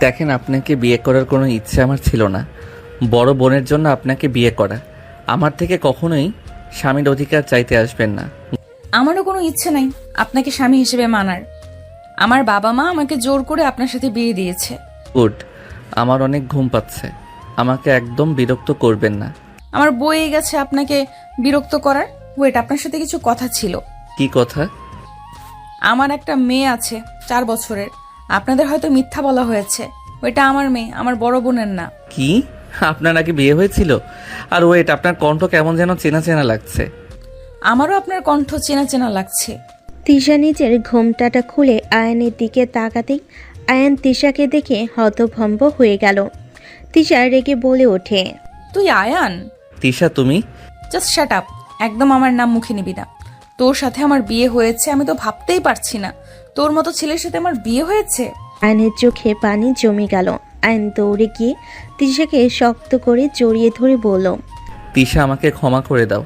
দেখেন, আপনাকে বিয়ে করার কোনো ইচ্ছে আমার ছিল না। বড় বোনের জন্য আপনাকে বিয়ে করা। আমার থেকে কখনোই স্বামীর অধিকার চাইতে আসবেন না। আমারও কোনো ইচ্ছে নাই আপনাকে স্বামী হিসেবে মানার। আমার বাবা মা আমাকে জোর করে আপনার সাথে বিয়ে দিয়েছে। গুড। আমার অনেক ঘুম পাচ্ছে। আমাকে একদম বিরক্ত করবেন না। আমার বয়ে গেছে আপনাকে বিরক্ত করার। ওয়েট, আপনার সাথে কিছু কথা ছিল। কি কথা? আমার একটা মেয়ে আছে 4 বছরের। আপনাদের হয়তো মিথ্যা বলা হয়েছে। ওইটা আমার মেয়ে, আমার বড় বোনের না। কি? আপনার নাকি বিয়ে হয়েছিল? আর ওয়েট, আপনার কণ্ঠ কেমন যেন চেনা চেনা লাগছে। আমারও আপনার কণ্ঠ চেনা চেনা লাগছে। তিশা নিজের ঘোমটাটা খুলে আয়ানের দিকে তাকাতেই আয়ান তিশাকে দেখে হতভম্ব হয়ে গেল। তিশা রেগে বলে ওঠে, তুই আয়ান? তিশা, তুমি? Just shut up. একদম আমার নাম মুখে নিবি না। তোর সাথে আমার বিয়ে হয়েছে আমি তো ভাবতেই পারছি না তোর মতো ছেলের সাথে আমার বিয়ে হয়েছে। আয়নের চোখে পানি জমে গেল। আয়ন দৌড়ে গিয়ে তিশাকে শক্ত করে জড়িয়ে ধরে বলল, তিশা, আমাকে ক্ষমা করে দাও।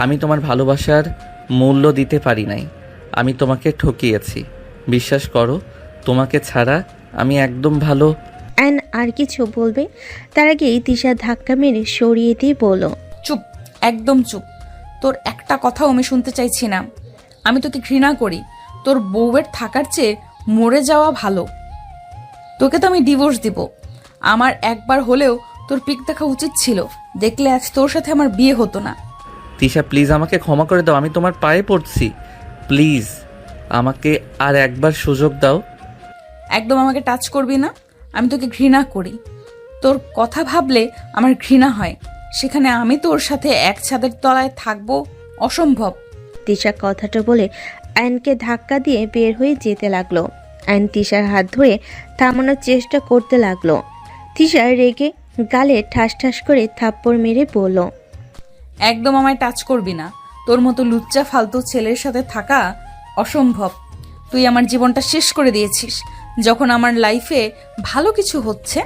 আমি তোমার ভালোবাসার মূল্য দিতে পারি নাই। আমি তোমাকে ঠকিয়েছি। বিশ্বাস করো, তোমাকে ছাড়া আমি একদম ভালো। আয়ন আর কিছু বলবে তার আগেই তিশা ধাক্কা মেরে সরিয়ে দিয়ে বলল, চুপ, একদম চুপ। তোর একটা কথাও আমি শুনতে চাইছি না। আমি তোকে ঘৃণা করি। তোর বউয়ের থাকার চেয়ে মরে যাওয়া ভালো। তোকে তো আমি ডিভোর্স দিব। আমার একবার হলেও তোর পিক দেখা উচিত ছিল। দেখলে আজ তোর সাথে আমার বিয়ে হতো না। তিশা, প্লিজ আমাকে ক্ষমা করে দাও। আমি তোমার পায়ে পড়ছি। প্লিজ আমাকে আর একবার সুযোগ দাও। একদম আমাকে টাচ করবি না। আমি তোকে ঘৃণা করি। তোর কথা ভাবলে আমার ঘৃণা হয়। সেখানে আমি তোর সাথে এক ছাদের তলায় থাকবো, অসম্ভব। তিশা কথাটা বলে আয়নকে ধাক্কা দিয়ে বের হয়ে যেতে লাগলো। আয়ন তিশার হাত ধরে থামানোর চেষ্টা করতে লাগলো। তিশা রেগে গালে ঠাস ঠাস করে থাপ্পড় মেরে বলল, একদম আমায় টাচ করবি না। তোর মতো লুচ্চা ফালতু ছেলের সাথে থাকা অসম্ভব। তুই আমার জীবনটা শেষ করে দিয়েছিস। যখন আমার লাইফে ভালো কিছু হচ্ছে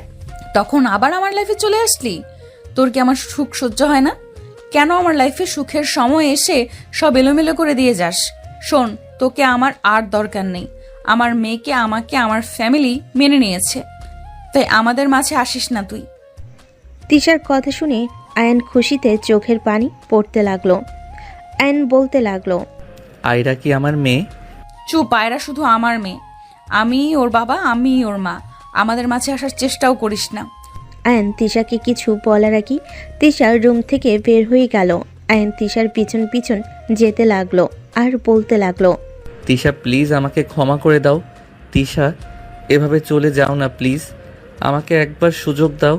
তখন আবার আমার লাইফে চলে আসলি। তোর কি আমার সুখ সহ্য হয় না? কেন আমার লাইফে সুখের সময় এসে সব এলোমেলো করে দিয়ে যাস? শোন, তোকে আমার আর দরকার নেই। আমার মেয়েকে আমাকে আমার ফ্যামিলি মেনে নিয়েছে, তাই আমাদের মাঝে আসিস না তুই। তিশার কথা শুনে আয়ন খুশিতে চোখের পানি পড়তে লাগলো। আয়ন বলতে লাগলো, আয়রা কি আমার মেয়ে? চুপ, পায়রা শুধু আমার মেয়ে। আমি ওর বাবা, আমি ওর মা। আমাদের মাঝে আসার চেষ্টাও করিস না। আয়ন তিশাকে কিছু বলার আগে তিশার রুম থেকে বের হয়ে গেল। আয়ন তিশার পিছন পিছন যেতে লাগলো আর বলতে লাগলো, তিশা, প্লিজ আমাকে ক্ষমা করে দাও। তিশা, এভাবে চলে যাও না প্লিজ। আমাকে একবার সুযোগ দাও।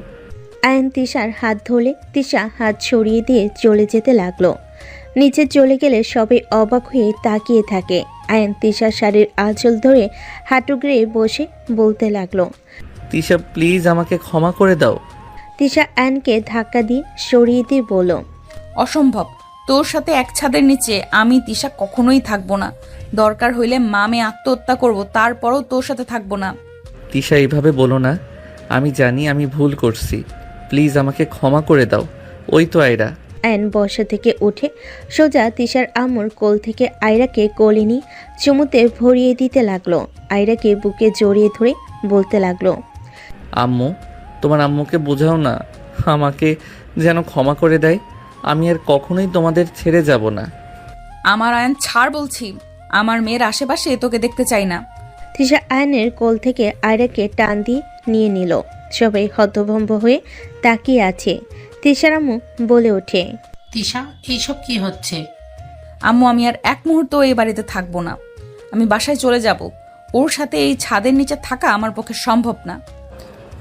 আয়ন তিশার হাত ধরলে তিশা হাত সরিয়ে দিয়ে চলে যেতে লাগলো। নিচে চলে গেলে সবাই অবাক হয়ে তাকিয়ে থাকে। আয়ন তিশার শাড়ির আঁচল ধরে হাঁটু গেড়ে বসে বলতে লাগলো, তিশা, প্লিজ আমাকে ক্ষমা করে দাও। তিশা আয়নকে ধাক্কা দিয়ে সরিয়ে দিয়ে বলল, অসম্ভব। তোর সাথে এক ছাদের নিচে আমি তিশা কখনোই থাকবো না। দরকার হইলে মামে আত্মহত্যা করব, তারপরও তোর সাথে থাকবো না। তিশা, এইভাবে বলো না। আমি জানি আমি ভুল করছি। প্লিজ আমাকে ক্ষমা করে দাও। ওই তো আয়রা। আয়ন বসা থেকে উঠে সোজা তিশার আম্মুর কোল থেকে আয়রাকে কোলে নিয়ে চুমুতে ভরিয়ে দিতে লাগলো। আয়রাকে বুকে জড়িয়ে ধরে বলতে লাগলো, আম্মু, তোমার আম্মুকে বোঝাও না, আমাকে যেন ক্ষমা করে দেয়। আমি আর কখনোই তোমাদের ছেড়ে যাব না। আমার আয়ন ছাড় বলছি। আমার মেয়ের আশেপাশে তোকে দেখতে চাই না। তিশা আয়নের কোল থেকে আয়রাকে টান দিয়ে নিয়ে নিল। সবাই হতভম্ব হয়ে তাকিয়ে আছে। তিশার আম্মু বলে ওঠে, তিশা, এইসব কি হচ্ছে? আম্মু, আমি আর এক মুহূর্ত এই বাড়িতে থাকবো না। আমি বাসায় চলে যাব। ওর সাথে এই ছাদের নিচে থাকা আমার পক্ষে সম্ভব না।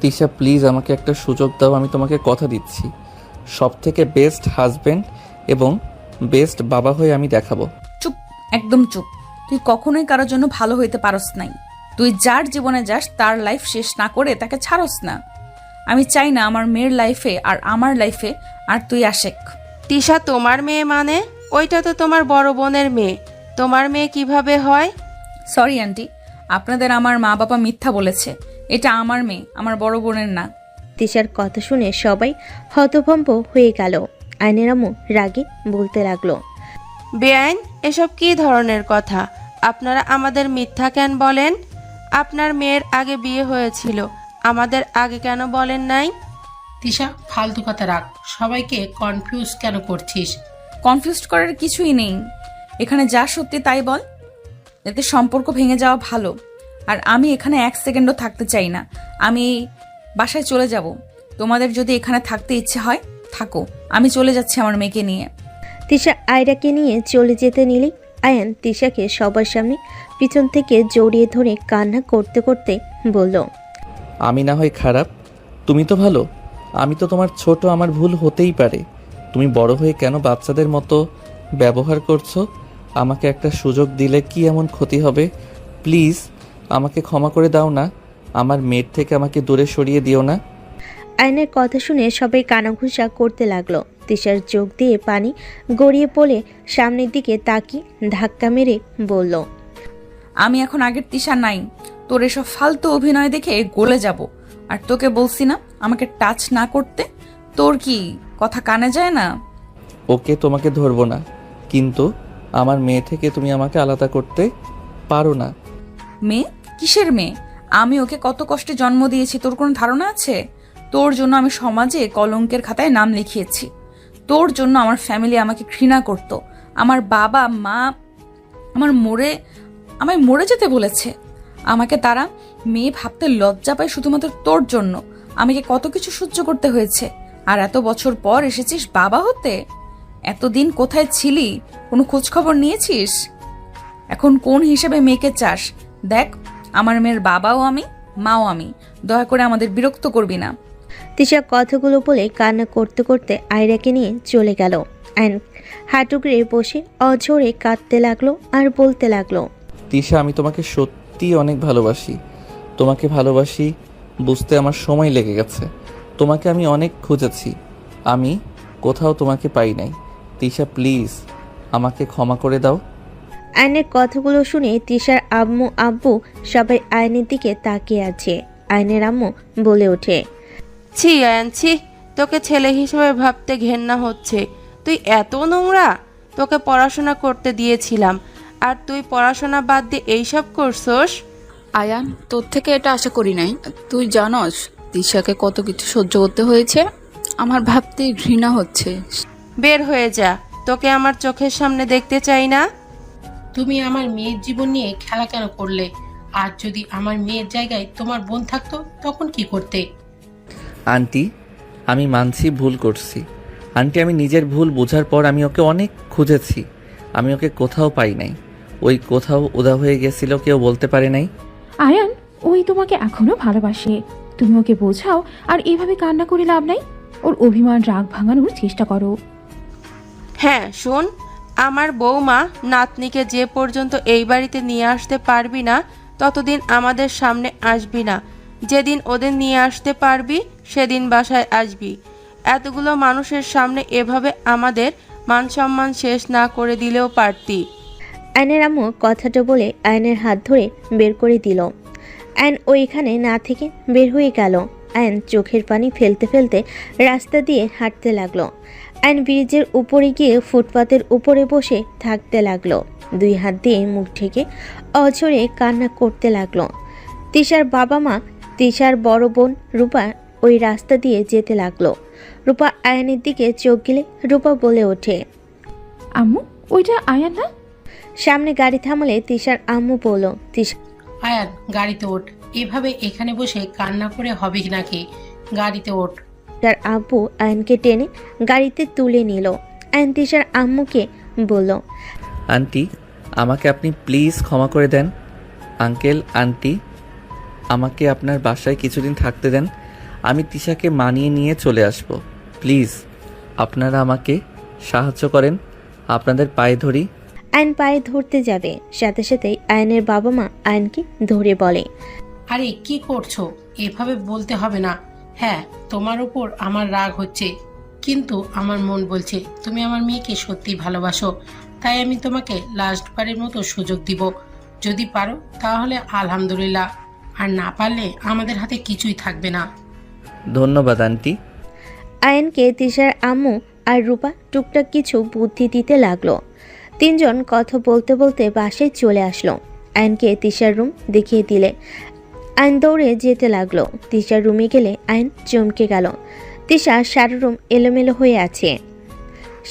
তিশা, প্লিজ আমাকে একটা সুযোগ দাও। আমি তোমাকে কথা দিচ্ছি, সব থেকে বেস্ট হাজব্যান্ড এবং বেস্ট বাবা হয়ে আমি দেখাবো। চুপ, একদম চুপ। তুই কখনোই কারোর জন্য ভালো হইতে পারস নাই। তুই যার জীবনে যাস তার লাইফ শেষ না করে তাকে ছাড়স না। আমি চাই না আমার মেয়ের লাইফে আর আমার লাইফে আর তুই আশেক। তিশা তোমার মেয়ে মানে? ওইটা তো তোমার বড় বোনের মেয়ে। তোমার মেয়ে কিভাবে হয়? সরি আন্টি, আপনাদের আমার মা বাবা মিথ্যা বলেছে। এটা আমার মেয়ে, আমার বড় বোনের না। তিশার কথা শুনে সবাই হতভম্ব হয়ে গেল। আয়নের আম্মু রাগে বলতে লাগলো, বেআইন, এসব কি ধরনের কথা? আপনারা আমাদের মিথ্যা কেন বলেন? আপনার মেয়ের আগে বিয়ে হয়েছিল, আমাদের আগে কেন বলেন নাই? তিশা, ফালতু কথা রাখ। সবাইকে কনফিউজ কেন করছিস? কনফিউজ করার কিছুই নেই। এখানে যা সত্যি তাই বল, এতে সম্পর্ক ভেঙে যাওয়া ভালো। আর আমি এখানে এক সেকেন্ডও থাকতে চাই না। আমি বাসায় চলে যাব। তোমাদের যদি এখানে থাকতে ইচ্ছে হয় থাকো, আমি চলে যাচ্ছি আমার মেয়েকে নিয়ে। তিশা আয়রাকে নিয়ে চলে যেতে নিলেই আয়ান তিশাকে সবার সামনে পিছন থেকে জড়িয়ে ধরে কান্না করতে করতে বলল, আমি না হয় খারাপ, তুমি তো ভালো। আমি তো তোমার ছোট, আমার ভুল হতেই পারে। তুমি বড় হয়ে কেন বাচ্চাদের মতো ব্যবহার করছো? আমাকে একটা সুযোগ দিলে কি এমন ক্ষতি হবে? প্লিজ আমাকে ক্ষমা করে দাও না। আমার মেয়ের থেকে আমাকে দূরে সরিয়ে দিও না। আয়নের কথা শুনে সবাই কানাঘুষা করতে লাগলো। তিশার চোখ দিয়ে পানি গড়িয়ে পড়ে সামনের দিকে তাকিয়ে ধাক্কা মেরে বলল, আমি এখন আগের তিশা নাই। তোর এসব ফালতু অভিনয় দেখে গলে যাব। আর তোকে বলছি না আমাকে টাচ না করতে? তোর কি কথা কানে যায় না? ওকে, তোমাকে ধরবো না, কিন্তু আমার মেয়ে থেকে তুমি আমাকে আলাদা করতে পারো না। মেয়ে? কিসের মেয়ে? আমি ওকে কত কষ্টে জন্ম দিয়েছি তোর কোনো ধারণা আছে? তোর জন্য আমি সমাজে কলঙ্কের খাতায় নাম লিখিয়েছি। তোর জন্য আমার ফ্যামিলি আমাকে ঘৃণা করত। আমার বাবা মা আমায় মরে যেতে বলেছে। আমাকে তারা মেয়ে ভাবতে লজ্জা পায় শুধুমাত্র তোর জন্য। আমাকে কত কিছু সহ্য করতে হয়েছে। আর এত বছর পর এসেছিস বাবা হতে। এতদিন কোথায় ছিলি? কোনো খোঁজ খবর নিয়েছিস? এখন কোন হিসেবে মেয়েকে চাস? দেখ, আমার মেয়ের বাবাও আমি, মাও আমি। দয়া করে আমাদের বিরক্ত করবি না। তিশা কথাগুলো বলে কান্না করতে করতে আয়রাকে নিয়ে চলে গেল। আয়ন হাঁটুগড়ে বসে অঝোরে কাঁদতে লাগলো আর বলতে লাগলো, তিশা, আমি তোমাকে সত্যি অনেক ভালোবাসি। তোমাকে ভালোবাসি বুঝতে আমার সময় লেগে গেছে। তোমাকে আমি অনেক খুঁজেছি, আমি কোথাও তোমাকে পাই নাই। তিশা, প্লিজ আমাকে ক্ষমা করে দাও। আয়নের কথাগুলো শুনে তিশার আম্মু আব্বু সবাই আয়নের দিকে তাকিয়ে আছে। আয়নের আম্মু বলে ওঠে, ছি আয়ান, ছি, তোকে ছেলে হিসেবে ভাবতে ঘেন্না হচ্ছে। তুই এত নোংরা! তোকে পড়াশোনা করতে দিয়েছিলাম, আর তুই পড়াশোনা বাদ দিয়ে এইসব করছস? আয়ান, তোর থেকে এটা আশা করি নাই। তুই জানস তিশাকে কত কিছু সহ্য করতে হয়েছে। আমার ভাবতে ঘৃণা হচ্ছে। বের হয়ে যা, তোকে আমার চোখের সামনে দেখতে চাই না। তুমি আমার মেয়ের জীবন নিয়ে খেলা কেন করলে? আর যদি আমার মেয়ের জায়গায় তোমার বোন থাকতো তখন কি করতে? আন্টি, আমি মানছি ভুল করছি। আন্টি, আমি নিজের ভুল বোঝার পর আমি ওকে অনেক খুঁজেছি। আমি ওকে কোথাও পাই নাই। ওই কোথাও উদা হয়ে গেছিল, কেউ বলতে পারে নাই। আয়ান, ওই তোমাকে এখনো ভালোবাসে। তুমি ওকে বোঝাও, আর এভাবে কান্না করে লাভ নাই। ওর অভিমান রাগ ভাঙানোর চেষ্টা করো। হ্যাঁ শোন, আমার বৌমা নাতনিকে যে পর্যন্ত এই বাড়িতে নিয়ে আসতে পারবি না ততদিন আমাদের সামনে আসবি না। যেদিন ওদের নিয়ে আসতে পারবি সেদিন বাসায় আসবি। এতগুলো মানুষের সামনে এভাবে আমাদের মান সম্মান শেষ না করে দিলেও পারতি। আয়নের আম্মু কথাটা বলে আয়নের হাত ধরে বের করে দিল। আয়ন ওইখানে না থেকে বের হয়ে গেল। আয়ন চোখের পানি ফেলতে ফেলতে রাস্তা দিয়ে হাঁটতে লাগলো। আয়ন ব্রিজের উপরে গিয়ে ফুটপাতের উপরে বসে থাকতে লাগলো। দুই হাত দিয়ে মুখ ঢেকে অঝরে কান্না করতে লাগলো। তিশার বাবা মা, তিশার বড় বোন রূপা ওই রাস্তা দিয়ে যেতে লাগলো। রূপা আয়নের দিকে চোখ গেলে রূপা বলে ওঠে, আম্মু, ওইটা আয়ান না? সামনে গাড়ি থামালে তিশার আম্মু বলল, তিশা আয়ান, গাড়িতে ওঠ। এভাবে এখানে বসে কান্না করে হবে নাকি? গাড়িতে ওঠ। তার আব্বু আয়নকে টেনে গাড়িতে তুলে নিল। আয়ন তিশার আম্মুকে বলল, আন্টি, আমাকে আপনি প্লিজ ক্ষমা করে দেন। আঙ্কেল, আন্টি, আমাকে আপনার বাসায় কিছুদিন থাকতে দেন। আমি তিশাকে মানিয়ে নিয়ে চলে আসব। প্লিজ আপনারা আমাকে সাহায্য করেন, আপনাদের পায়ে ধরি। আয়ন পায়ে ধরতে যাবে, সাথে সাথেই আয়নের বাবা মা আয়নকে ধরে বলে, আরে কি করছো? এভাবে বলতে হবে না। হ্যাঁ, তোমার উপর আমার রাগ হচ্ছে, কিন্তু আমার মন বলছে তুমি আমার মেয়েকে সত্যি ভালোবাসো। তাই আমি তোমাকে লাস্টবারের মতো সুযোগ দিব। যদি পারো তাহলে আলহামদুলিল্লাহ, আর না পারলে আমাদের হাতে কিছুই থাকবে না। ধন্যবাদ আন্টি। আয়নকে তিশার আম্মু আর রূপা টুকটাক কিছু বুদ্ধি দিতে লাগলো। তিনজন কথা বলতে বলতে বাসায় চলে আসলো। আয়নকে তিশার রুম দেখিয়ে দিলে আইন দৌড়ে যেতে লাগলো। তিশার রুমে গেলে আইন চমকে গেল। তিশা সারা রুম এলোমেলো হয়ে আছে।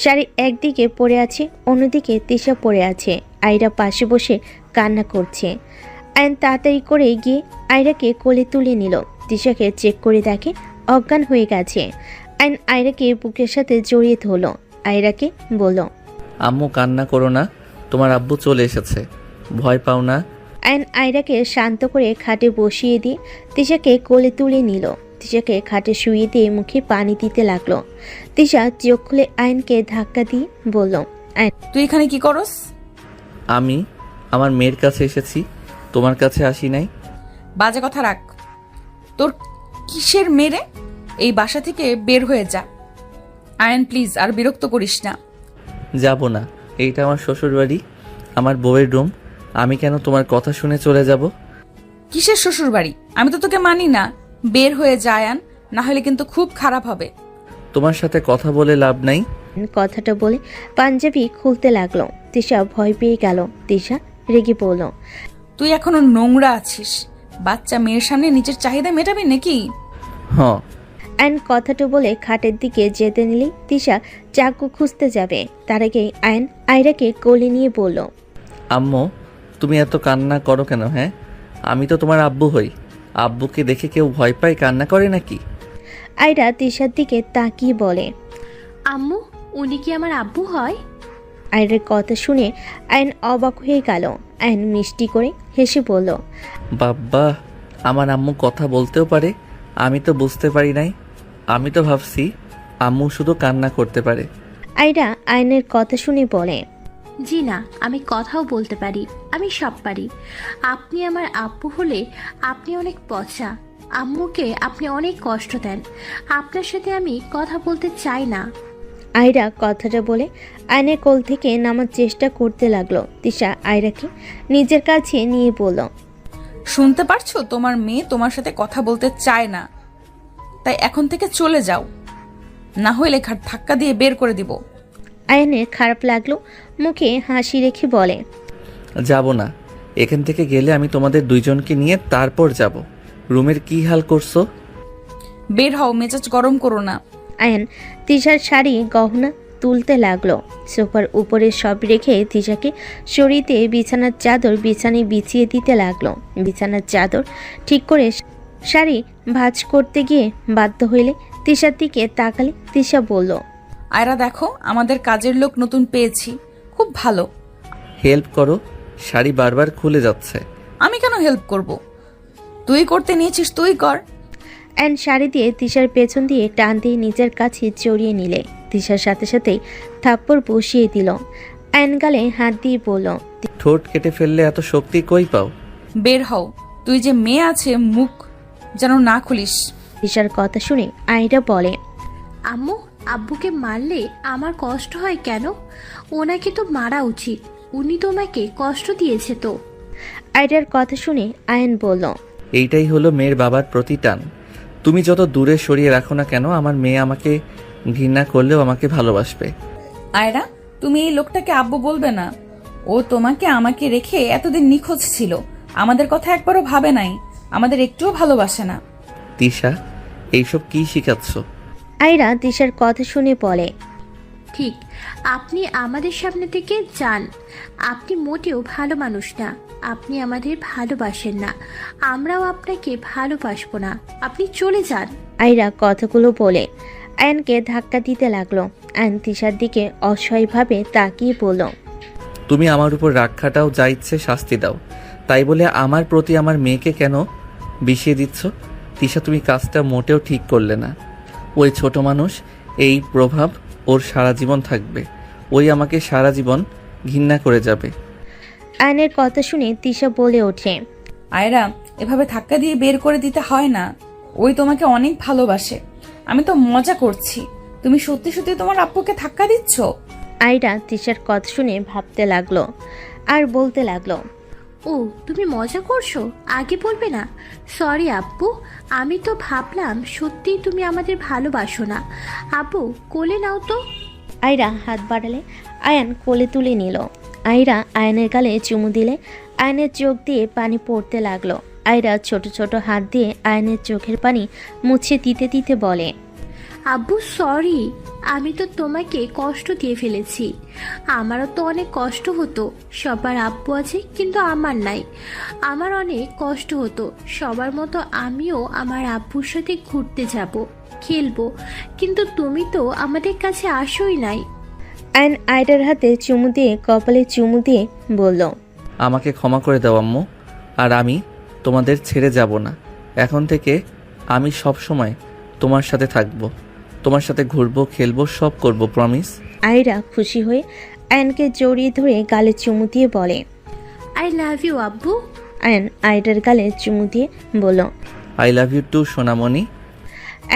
শাড়ি একদিকে পড়ে আছে, অন্যদিকে তিশা পড়ে আছে। আয়রা পাশে বসে কান্না করছে। আইন তাড়াতাড়ি করে গিয়ে আয়রাকে কোলে তুলে নিল। তিশাকে চেক করে দেখে অজ্ঞান হয়ে গেছে। আইন আয়রাকে বুকের সাথে জড়িয়ে ধরল। আয়রাকে বলল, আম্মু কান্না করো না, তোমার আব্বু চলে এসেছে, ভয় পাও না। আইন আয়রাকে শান্ত করে খাটে বসিয়ে দিয়ে তিশাকে কোলে তুলে নিল। তিশাকে খাটে শুয়ে দিয়ে মুখে পানি দিতে লাগলো। তিশা চোখ খুলে আইনকে ধাক্কা দিয়ে বলল, তুই এখানে কি করস? আমি আমার মেয়ের কাছে এসেছি, তোমার কাছে আসি নাই। বাজে কথা রাখ। তোর কিসের মেরে? এই বাসা থেকে বের হয়ে যা। আয়ন প্লিজ আর বিরক্ত করিস না। যাব না, এইটা আমার শ্বশুর বাড়ি, আমার বউয়ের রুম। আমি কেন তোমার কথা শুনে চলে যাব? কিসের শ্বশুর বাড়ি? আমি তো তোকে মানি না। বের হয়ে যা আয়ান, না হলে কিন্তু খুব খারাপ হবে। তোমার সাথে কথা বলে লাভ নাই। কথাটা বলে পাঞ্জাবি খুলতে লাগলো। তিশা ভয় পেয়ে গেল। তিশা রেগে পড়ল। তুই এখনো নোংরা আছিস। বাচ্চা মেয়ের সামনে নিজের চাহিদা মেটাবি নাকি? হ্যাঁ। আইন কথাটা বলে খাটের দিকে যেতে নিলেই তিশা চাকু খুঁজতে যাবে। তার আগে আইন আয়রাকে কোলে নিয়ে বলল, আম্মু তুমি এত কান্না করো কেন? হ্যাঁ, আমি তো তোমার আব্বু হই। আব্বুকে দেখে কেউ ভয় পায়, কান্না করে নাকি? আয়রা তিশার দিকে তাকিয়ে বলে, আম্মু, উনি কি আমার আব্বু হয়? আয়রার কথা শুনে আইন অবাক হয়ে গেল। আইন মিষ্টি করে হেসে বলল, বাব্বা, আমার আম্মু কথা বলতেও পারে, আমি তো বুঝতে পারি নাই। আমি তো ভাবছি আম্মু শুধু কান্না করতে পারে। আয়রা আইনের কথা শুনে বলে, জি না, আমি কথাও বলতে পারি, আমি সব পারি। আপনি আমার আব্বু হলে আপনি অনেক পচা। আম্মুকে আপনি অনেক কষ্ট দেন। আপনার সাথে আমি কথা বলতে চাই না। আয়রা কথাটা বলে আইনের কোল থেকে নামার চেষ্টা করতে লাগলো। তিশা আয়রাকে নিজের কাছে নিয়ে বলল, শুনতে পারছো? তোমার মেয়ে তোমার সাথে কথা বলতে চায় না, তাই এখন থেকে চলে যাও, না হলে ঘাট ধাক্কা দিয়ে বের করে দিব। আয়নের খারাপ লাগলো, মুখে হাসি রেখে বলে, যাব না, এখান থেকে গেলে আমি তোমাদের দুইজনকে নিয়ে তারপর যাব। রুমের কি হাল করছো? বের হও, মেজাজ গরম করো না। আয়ন তিশার শাড়ি গহনা তুলতে লাগলো। সোফার উপরে সব রেখে তিশাকে সরিয়ে দিয়ে বিছানার চাদর বিছানায় বিছিয়ে দিতে লাগলো। বিছানার চাদর ঠিক করে শাড়ি ভাঁজ করতে গিয়ে বাধ্য হইলে তিশার দিকে তাকালে তিশা বলল, আয়রা দেখো, আমাদের কাজের লোক নতুন পেয়েছি, খুব ভালো। হেল্প করো, শাড়ি বারবার খুলে যাচ্ছে। আমি কেন হেল্প করব? তুই করতে নিয়েছিস, তুই কর। অ্যান্ড শাড়ি দিয়ে তিশার পেছন দিয়ে টান দিয়ে নিজের কাছে জড়িয়ে নিলে তিশার সাথে সাথেই থাপ্পড় বসিয়ে দিল। অ্যান গালে হাত দিয়ে বলল, ঠোঁট কেটে ফেললে এত শক্তি কই পাও? বের হও, তুই যে মেয়ে আছে মুখ যেন না খুলিস। তিশার কথা শুনে আয়রা বলে, আম্মু, আব্বুকে মারলে আমার কষ্ট হয় কেন? ওনাকে তো মারা উচিত, উনি তোমাকে কষ্ট দিয়েছে তো। আয়রার কথা শুনে আয়ন বলল, এইটাই হলো মেয়ের বাবার প্রতি টান। তুমি যত দূরে সরিয়ে রাখো না কেন, আমার মেয়ে আমাকে ঘৃণা করলেও আমাকে ভালোবাসবে। আয়রা, তুমি এই লোকটাকে আব্বু বলবে না। ও তোমাকে আমাকে রেখে এতদিন নিখোঁজ ছিল, আমাদের কথা একবারও ভাবে নাই, আমাদের একটুও ভালোবাসে না। তিশা, এইসব কি শিখাচ্ছ? আয়রা তিশার কথা শুনে বলে, ঠিক, আপনি আমাদের সামনে থেকে যান। আপনি মোটেও ভালো মানুষ না, আপনি আমাদের ভালোবাসেন না, আমরাও আপনাকে ভালোবাসবো না, আপনি চলে যান। আয়রা কথাগুলো বলে আয়নকে ধাক্কা দিতে লাগলো। আয়ন তিশার দিকে অসহায়ভাবে তাকিয়ে বলল, তুমি আমার উপর রাগ খাটাও, যা ইচ্ছে শাস্তি দাও, তাই বলে আমার প্রতি আমার মেয়েকে কেন বিষিয়ে দিচ্ছ? তিশা, তুমি কাজটা মোটেও ঠিক করলে না। ওই ছোট মানুষ, এই প্রভাব ওর সারা জীবন থাকবে। ওই আমাকে সারা জীবন ঘৃণা করে যাবে। আয়নের কথা শুনে তিশা বলে ওঠে, আয়রা, এভাবে ধাক্কা দিয়ে বের করে দিতে হয় না। ওই তোমাকে অনেক ভালোবাসে। আমি তো মজা করছি, তুমি সত্যি সত্যি তোমার আব্বুকে ধাক্কা দিচ্ছ? আয়রা তিশার কথা শুনে ভাবতে লাগলো আর বলতে লাগলো, ও, তুমি মজা করছো? আগে বলবে না? সরি আব্বু, আমি তো ভাবলাম সত্যিই তুমি আমাদের ভালোবাসো না। আব্বু, কোলে নাও তো। আয়রা হাত বাড়ালে আয়ান কোলে তুলে নিল। আয়রা আয়নের গালে চুমু দিলে আয়নের চোখ দিয়ে পানি পড়তে লাগলো। আয়রা ছোট ছোট হাত দিয়ে আয়নের চোখের পানি মুছে দিতে দিতে বলে, আব্বু সরি, আমি তো তোমাকে কষ্ট দিয়ে ফেলেছি। আমারও তো অনেক কষ্ট হতো, সবার আব্বু আছে কিন্তু আমার নাই। আমার অনেক কষ্ট হতো, সবার মতো আমিও আমার আব্বুর সাথে ঘুরতে যাব, খেলবো, কিন্তু তুমি তো আমাদের কাছে আসোই নাই। আয়ন আয়রার হাতে চুমু দিয়ে কপালে চুমু দিয়ে বলল, আমাকে ক্ষমা করে দাও আম্মু, আর আমি তোমাদের ছেড়ে যাব না। এখন থেকে আমি সব সময় তোমার সাথে থাকবো, তোমার সাথে ঘুরবো, খেলবো, সব করব, প্রমিস। আয়রা খুশি হয়ে আয়নকে জড়িয়ে ধরে গালে চুমু দিয়ে বলে, আই লাভ ইউ আব্বু। আয়ন আয়রার গালে চুমু দিয়ে বলল, আই লাভ ইউ টু সোনামণি।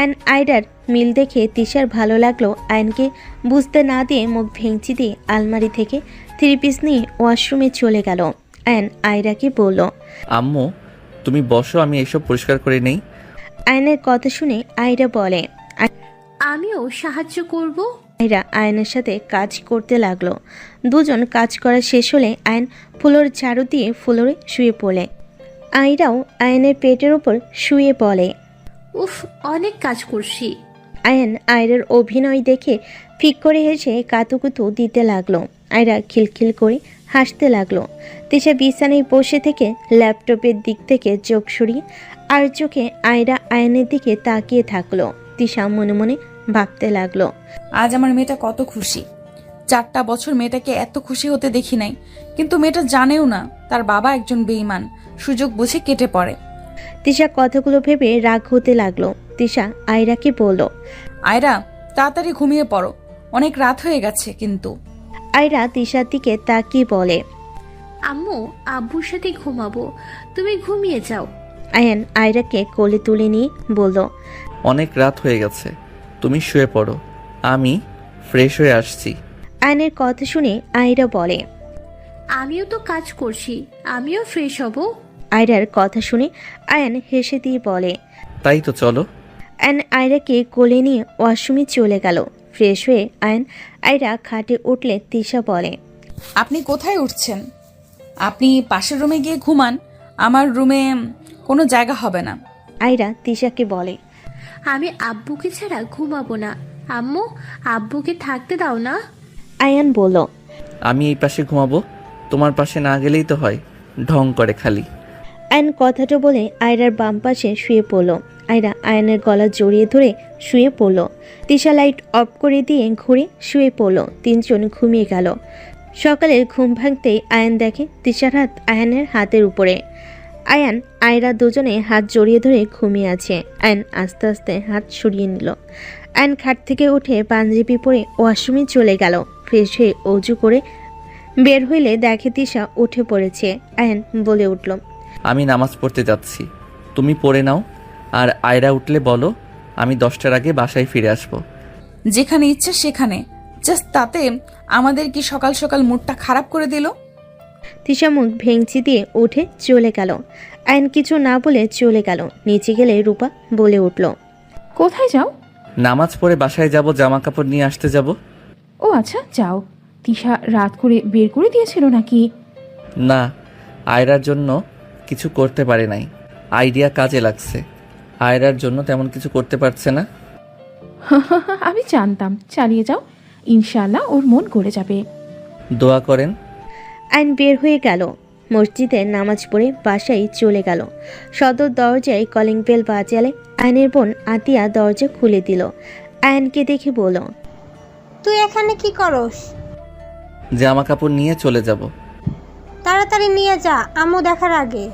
আয়ন আয়রার মিল দেখে তিশার ভালো লাগলো। আয়নকে বুঝতে না দিয়ে মুখ ভেঙচি দিয়ে আলমারি থেকে 3 পিস নিয়ে ওয়াশরুমে চলে গেল। আয়ন আয়রাকে বলল, আম্মু তুমি বসো, আমি এসব পরিষ্কার করে নেই। আয়নের কথা শুনে আয়রা বলে, আমিও সাহায্য করব। আয়রা আয়নের সাথে কাজ করতে লাগলো। দুজন কাজ করা শেষ হলে আয়ন ফ্লোর ঝাড়ু দিয়ে ফ্লোরে শুয়ে পড়ে। আয়রাও আয়নের পেটের উপর শুয়ে পড়ে। উফ, অনেক কাজ করছি। আয়ন আয়রার অভিনয় দেখে ফিক করে হেসে কাতুকুতু দিতে লাগলো। আয়রা খিলখিল করে হাসতে লাগলো। তিশা বিছানায় বসে থেকে ল্যাপটপের দিক থেকে চোখ সরিয়ে আর চোখে আয়রা আয়নের দিকে তাকিয়ে থাকলো। তিশা মনে মনে ভাবতে লাগলো, আজ আমার মেয়েটা কত খুশি। 4টা বছর মেয়েটাকে এত খুশি হতে দেখি নাই, কিন্তু মেয়েটা জানেও না তার বাবা একজন বেঈমান, সুযোগ বুঝে কেটে পড়ে। তিশা কথাগুলো ভেবে রাগ হতে লাগলো। তিশা আয়রাকে বলল, আয়রা তাড়াতাড়ি ঘুমিয়ে পড়ো, অনেক রাত হয়ে গেছে কিন্তু। আয়রা তিশার দিকে তাকিয়ে বলে, আম্মু আব্বুর সাথে ঘুমাবো, তুমি ঘুমিয়ে যাও। আয়ন আয়রাকে কোলে তুলে নিয়ে বলল, অনেক রাত হয়ে গেছে, তুমি শুয়ে পড়ো, আমি ফ্রেশ হয়ে আসছি। আয়নের কথা শুনে আয়রা বলে, আমিও তো কাজ করছি, আমিও ফ্রেশ হব। আয়রার কথা শুনে আয়ন হেসে দিয়ে বলে, তাই তো চলো। আয়ন আয়রাকে কোলে নিয়ে ওয়াশরুমে চলে গেল। ফ্রেশ হয়ে আয়রা খাটে উঠলে তিশা বলে, আপনি কোথায় উঠছেন? আপনি পাশের রুমে গিয়ে ঘুমান, আমার রুমে কোনো জায়গা হবে না। আয়রা তিশাকে বলে, আমি আব্বুকে ছাড়া ঘুমাবো না। আম্মু আব্বুকে থাকতে দাও না। আয়ান বলল, আমি এই পাশে ঘুমাবো, তোমার পাশে না গেলেই তো হয়, ঢং করে খালি। আয়ন কথাটা বলে আয়রার বাম পাশে শুয়ে পড়ল। আয়রা আয়নের গলা জড়িয়ে ধরে শুয়ে পড়ল। তিশা লাইট অফ করে দিয়ে ঘুরে শুয়ে পড়ল। 3 জন ঘুমিয়ে গেল। সকালের ঘুম ভাঙতেই আয়ন দেখে তিশার হাত আয়নের হাতের উপরে। আয়ান আয়রা দুজনে হাত জড়িয়ে ধরে ঘুমিয়ে আছে। আয়ন আস্তে আস্তে হাত সরিয়ে নিল। আয়ন খাট থেকে উঠে পাঞ্জাবি পরে ওয়াশরুমে চলে গেল। ফ্রেশ হয়ে অজু করে বের হইলে দেখে তিশা উঠে পড়েছে। আয়ন বলে উঠল, আমি নামাজ পড়তে যাচ্ছি, তুমি পড়ে নাও, আর আয়রা উঠলে বলো আমি 10টার আগে বাসায় ফিরে আসবো। যেখানে ইচ্ছে সেখানে, জাস্ট তাতে আমাদের কি সকাল সকাল মুডটা খারাপ করে দিল? তিশা মুখ ভেঙচি দিয়ে উঠে চলে গেল। আয়ন কিছু না বলে চলে গেল। নিচে গেলে রূপা বলে উঠল, কোথায় যাও? নামাজ পড়ে বাসায় যাব, জামা কাপড় নিয়ে আসতে যাব। ও আচ্ছা, যাও। তিশা রাত করে বের করে দিয়েছিল নাকি? না, আয়রার জন্য কিছু করতে পারে নাই, আইডিয়া কাজে লাগছে। আয়রার জন্য তেমন কিছু করতে পারছে না। আমি জানতাম, চালিয়ে যাও, ইনশাআল্লাহ ওর মন গড়ে যাবে। দোয়া করেন। আয়ন বের হয়ে গেল। মসজিদে নামাজ পড়ে বাসায় চলে গেল। সদর দরজায় কলিং বেল বাজালে আয়নের বোন আতিয়া দরজা খুলে দিল। আয়নকে দেখে বলল, তুই এখানে কি করস? জামা কাপড় নিয়ে চলে যাব। তাড়াতাড়ি নিয়ে যা, আম্মু দেখার আগে।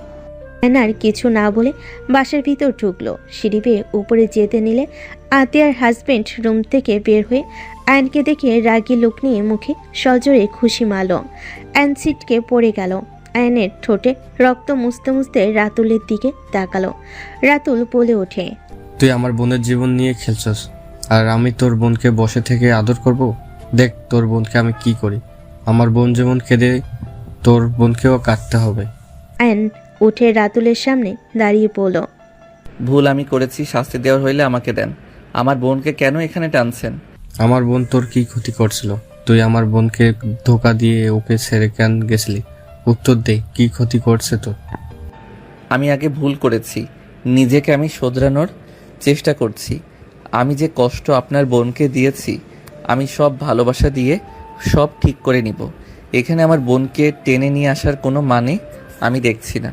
আয়ন আর কিছু না বলে বাসার ভিতর ঢুকলো। সিঁড়ি বেয়ে উপরে যেতে নিলে আতিয়ার হাজবেন্ড রুম থেকে বের হয়ে আয়নকে দেখে রাগী লোক নিয়ে মুখে সজোরে খুশি মারল। আয়ন ছিটকে পড়ে গেল। আয়নের ঠোঁটে রক্ত মুছতে মুছতে রাতুলের দিকে তাকালো। রাতুল বলে ওঠে, তুই আমার বোনের জীবন নিয়ে খেলছস, আর আমি তোর বোনকে বসে থেকে আদর করব? দেখ তোর বোনকে আমি কি করি। আমার বোন যেমন কেঁদে, তোর বোনকেও কাঁদতে হবে। আয়ন উঠে রাতুলের সামনে দাঁড়িয়ে পড়ল। ভুল আমি করেছি, শাস্তি দেওয়ার হইলে আমাকে দেন। আমার বোনকে কেন এখানে টানছেন? আমার বোন তোর কি ক্ষতি করছিল? তুই আমার বোনকে ধোকা দিয়ে ওকে ছেড়ে কেন গেছিলি? উত্তর দে, কি ক্ষতি করছে তোর? আমি আগে ভুল করেছি, নিজেকে আমি শোধরানোর চেষ্টা করছি। আমি যে কষ্ট আপনার বোনকে দিয়েছি, আমি সব ভালোবাসা দিয়ে সব ঠিক করে নিব। এখানে আমার বোনকে টেনে নিয়ে আসার কোনো মানে আমি দেখছি না।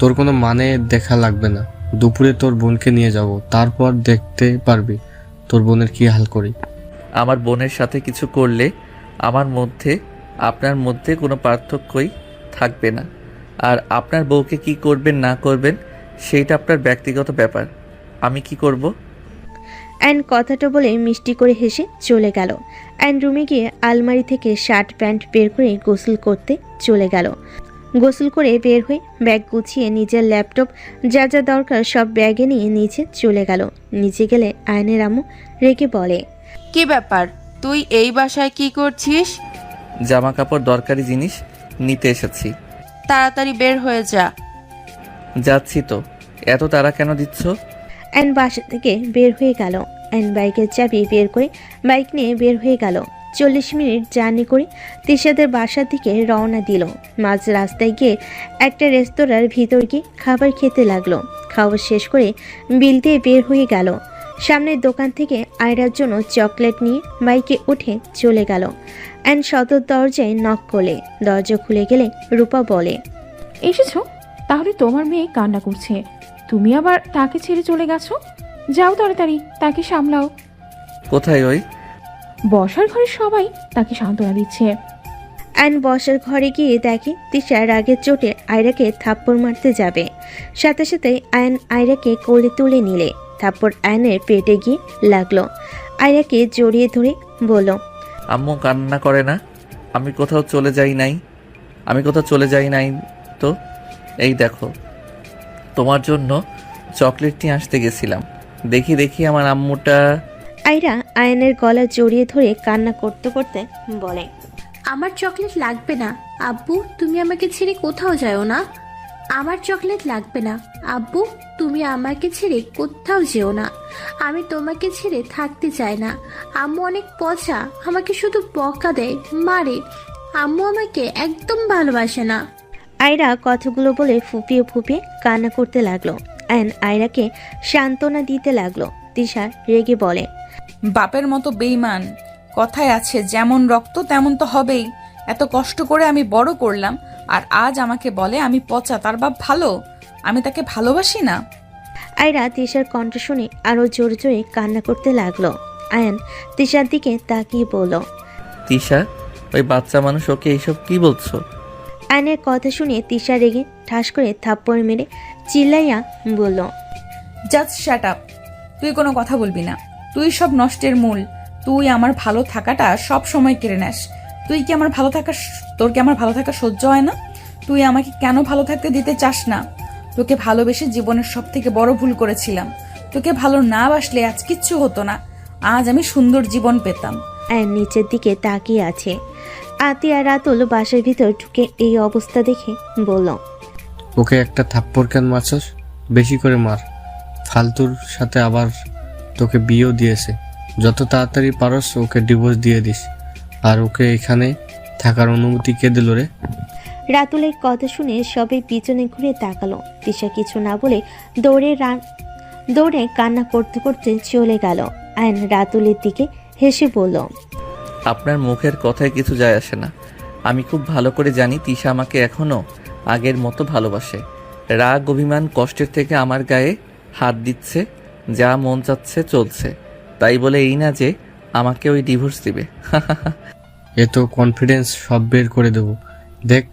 তোর কোনো মানে দেখা লাগবে না। দুপুরে তোর বোনকে নিয়ে যাব, তারপর দেখতে পারবি তোর বোনের কি হাল করি। আমার বোনের সাথে কিছু করলে আমার মধ্যে আপনার মধ্যে কোনো পার্থক্যই থাকবে না। আর আপনার বউকে কি করবেন না করবেন সেইটা আপনার ব্যক্তিগত ব্যাপার। আমি কি করব? অ্যান কথাটা বলে মিষ্টি করে হেসে চলে গেল। অ্যান রুমে গিয়ে আলমারি থেকে শার্ট প্যান্ট বের করে গোসল করতে চলে গেল। গোসল করে বের হয়ে ব্যাগ গুছিয়ে নিজের ল্যাপটপ যা যা দরকার সব ব্যাগে নিয়ে নিচে চলে গেল। নিচে গেলে আয়নের আম্মু রেগে বলে, কি ব্যাপার, তুই এই বাসায় কি করছিস? জামা কাপড় দরকারি জিনিস নিতে এসেছি। তাড়াতাড়ি বের হয়ে যা। যাচ্ছি তো, এত তাড়া কেন দিচ্ছ? অ্যান বাসা থেকে বের হয়ে গেল। অ্যান বাইকের চাবি বের করে বাইক নিয়ে বের হয়ে গেল। 40 মিনিট জার্নি করে তিশাদের বাসার দিকে রওনা দিল। মাঝ রাস্তায় গিয়ে একটা রেস্তোরাঁর ভিতর গিয়ে খাবার খেতে লাগলো। খাওয়া শেষ করে বিল দিয়ে বের হয়ে গেল। সামনের দোকান থেকে আয়রার জন্য চকলেট নিয়ে বাইকে উঠে চলে গেল। অ্যান সদর দরজায় নক করলে দরজা খুলে গেলে রূপা বলে, এসেছো? তাহলে তোমার মেয়ে কান্না করছে, তুমি আবার তাকে ছেড়ে চলে গেছো? যাও তাড়াতাড়ি তাকে সামলাও। কোথায় ওই? বসার ঘরে সবাই তাকে সান্ত্বনা দিচ্ছে। অ্যান বসার ঘরে গিয়ে দেখে তিশা রাগের চোটে আয়রাকে থাপ্পড় মারতে যাবে। সাথে সাথে আয়ন আয়রাকে কোলে তুলে নিলে থাপ্পড় আয়নের পেটে গিয়ে লাগলো। আয়রাকে জড়িয়ে ধরে বলল, আম্মু কান্না করে না, আমি কোথাও চলে যাই নাই তো। এই দেখো, তোমার জন্য চকলেট নিয়ে আসতে গেছিলাম, দেখি আমার আম্মুটা। আয়রা আয়নের গলা জড়িয়ে ধরে কান্না করতে করতে বলে, আমার চকলেট লাগবে না আব্বু, তুমি আমাকে ছেড়ে কোথাও যাও না। আমার চকলেট লাগবে না আব্বু, তুমি আমাকে ছেড়ে কোথাও যেও না। আমি তোমাকে ছেড়ে থাকতে চাই না। আম্মু অনেক পচা, আমাকে শুধু বকা দেয়, মারে। আম্মু আমাকে একদম ভালোবাসে না। আয়রা কথাগুলো বলে ফুপিয়ে ফুপিয়ে কান্না করতে লাগলো। আয়ন আয়রাকে সান্ত্বনা দিতে লাগলো। তিশা রেগে বলে, বাপের মতো বেইমান। কথায় আছে যেমন রক্ত তেমন তো হবেই। এত কষ্ট করে আমি বড় করলাম, আর আজ আমাকে বলে আমি পচা, তার বাপ ভালো। আমি তাকে ভালোবাসি না। আয়রা তিশার কণ্ঠ শুনে আরো জোরে জোরে কান্না করতে লাগলো। আয়ন তিশার দিকে তাকিয়ে বলল, তিশা, ওই বাচ্চা মানুষ, ওকে এইসব কি বলছো? আয়নের কথা শুনে তিশা রেগে ঠাস করে থাপ্পড় মেরে চিল্লাইয়া বলল, জাস্ট শ্যাট আপ। তুই কোনো কথা বলবি না। তুই সব নষ্টের মূল। তুই আমার ভালো থাকাটা সব সময় কেড়ে নেস। তোর কি আমার ভালো থাকা সহ্য হয় না? তুই আমাকে কেন ভালো থাকতে দিতে চাস না? তোকে ভালোবেসে জীবনের সব থেকে বড় ভুল করেছিলাম। তোকে ভালো না বাসলে আজ কিচ্ছু হতো না। আজ আমি সুন্দর জীবন পেতাম। আয়ন নিচের দিকে তাকিয়ে আছে। আতিয়া রাতুল বাসার ভিতর ঢুকে এই অবস্থা দেখে বলল, ওকে একটা থাপ্পড় কেন মারছস? বেশি করে মার। ফালতুর সাথে আবার তোকে বিয়েও দিয়েছে। যত তাড়াতাড়ি পারস ওকে ডিভোর্স দিয়ে দিস। আর ওকে এখানে থাকার অনুমতি কে দিল রে? রাতুলের কথা শুনে সবাই পিছনে ঘুরে তাকালো। তিশা কিছু না বলে দৌড়ে কান্না করতে করতে চলে গেল। আয়ন রাতুলের দিকে হেসে বলল, আপনার মুখের কথায় কিছু যায় আসে না। আমি খুব ভালো করে জানি তিশা আমাকে এখনো আগের মতো ভালোবাসে। রাগ, অভিমান, কষ্টের থেকে আমার গায়ে হাত দিচ্ছে, যা মন চাচ্ছে চলছে। তাই বলে এই না যে আমাকে ওই ডিভোর্স দিবে। এ তো কনফিডেন্স সব বের করে দেবো। দেখ,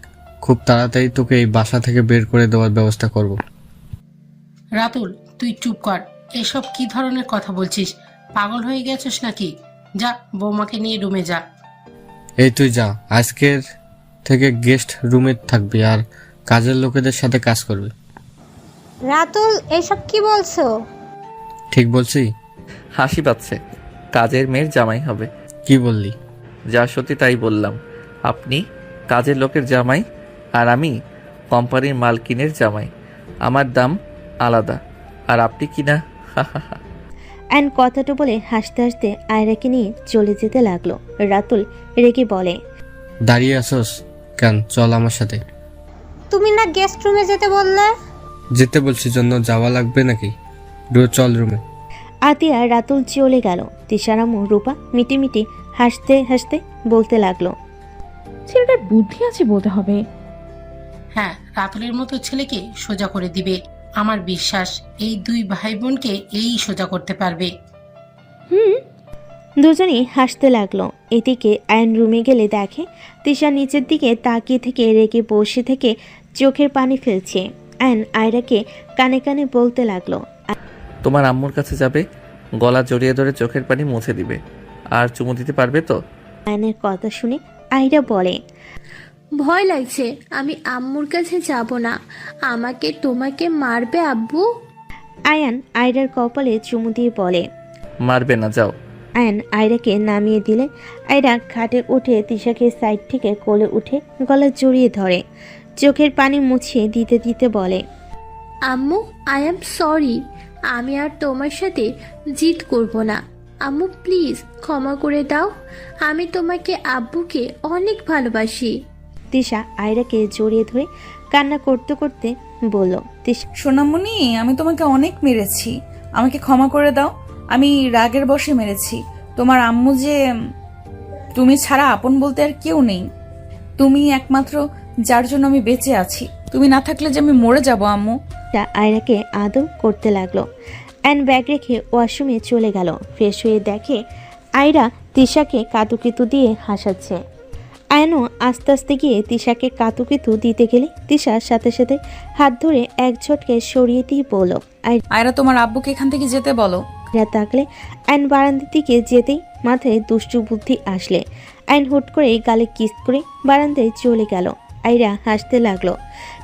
খুব তাড়াতাড়ি তোকে এই বাসা থেকে বের করে দেওয়ার ব্যবস্থা করব। রাতুল, তুই চুপ কর। এসব কি ধরনের কথা বলছিস? পাগল হয়ে গেছিস নাকি? যা, বৌমাকে নিয়ে রুমে যা। এই তুই যা, আজকের থেকে গেস্ট রুমে থাকবি আর কাজের লোকেদের সাথে কাজ করবি। রাতুল, এসব কি বলছো? ঠিক বলছি? হাসি পাচ্ছে। কাজের মেয়ের জামাই হবে। কি বললি? যা সত্যি তাই বললাম। আপনি কাজের লোকের জামাই আর আমি কোম্পানির মালকিনের জামাই। আমার দাম আলাদা, আর আপনি কি না? অ্যান কথাটা বলে হাসতে হাসতে আয়রাকে নিয়ে চলে যেতে লাগলো। রাতুল রেগে বলে, দাঁড়িয়ে আসোস কেন? চল আমার সাথে। তুমি না গেস্ট রুমে যেতে বললে? যেতে বলছি জন্য যাওয়া লাগবে নাকি? চল রুমে। আতিয়া রাতুল চলে গেল। তিশার আম্মু রূপা মিটিমিটি হাসতে হাসতে বলতে লাগলো, ছেলেটার বুদ্ধি আছে বলতে হবে। হ্যাঁ, রাতুলের মতো ছেলেকে সোজা করে দিবে। আমার বিশ্বাস এই দুই ভাই বোনকে এই সোজা করতে পারবে। দুজনেই হাসতে লাগলো। এদিকে আয়ন রুমে গেলে দেখে তিশা নিচের দিকে তাকিয়ে থেকে রেগে বসে থেকে চোখের পানি ফেলছে। আয়ন আয়রাকে কানে কানে বলতে লাগলো, তোমার আম্মুর কাছে যাবে, গলা জড়িয়ে ধরে চোখের পানি মুছে দিবে, আর চুমু দিতে পারবে তো? আয়নের কথা শুনে আয়রা বলে, ভয় লাগছে, আমি আম্মুর কাছে যাব না। আমাকে তোমাকে মারবে আব্বু। আয়ান আয়রার কপালে চুমু দিয়ে বলে, মারবে না, যাও। আয়ন আয়রাকে নামিয়ে দিলে আয়রা খাটে উঠে তিশাকে সাইড থেকে কোলে উঠে গলা জড়িয়ে ধরে চোখের পানি মুছিয়ে দিতে দিতে বলে, আম্মু, আই এম সরি। আমি আর তোমার সাথে জিদ করব না। আম্মু প্লিজ ক্ষমা করে দাও। আমি তোমাকে আব্বুকে অনেক ভালোবাসি। তিশা আয়রাকে জড়িয়ে ধরে কান্না করতে করতে বলল, তিশা সোনামণি, আমি তোমাকে অনেক মেরেছি, আমাকে ক্ষমা করে দাও। আমি রাগের বশে মেরেছি। তোমার আম্মু যে, তুমি ছাড়া আপন বলতে আর কেউ নেই। তুমি একমাত্র যার জন্য আমি বেঁচে আছি। তুমি না থাকলে যে আমি মরে যাব আম্মু। আয়রাকে আদর করতে লাগলো। অ্যান ব্যাগ রেখে ওয়াশরুমে চলে গেল। ফ্রেশ হয়ে দেখে আয়রা তিশাকে কাতুকিতু দিয়ে হাসাচ্ছে। আয়নও আস্তে আস্তে গিয়ে তিশাকে কাতুকিতু দিতে গেলে তিশার সাথে সাথে হাত ধরে এক ঝটকে সরিয়ে দিয়ে বলল, আয়রা, তোমার আব্বুকে এখান থেকে যেতে বলো। আয়রা তাকলে আয়ন বারান্দার দিকে যেতেই মাথায় দুষ্টু বুদ্ধি আসলে আয়ন হুট করে গালে কিস করে বারান্দায় চলে গেল। আয়রা হাসতে লাগলো।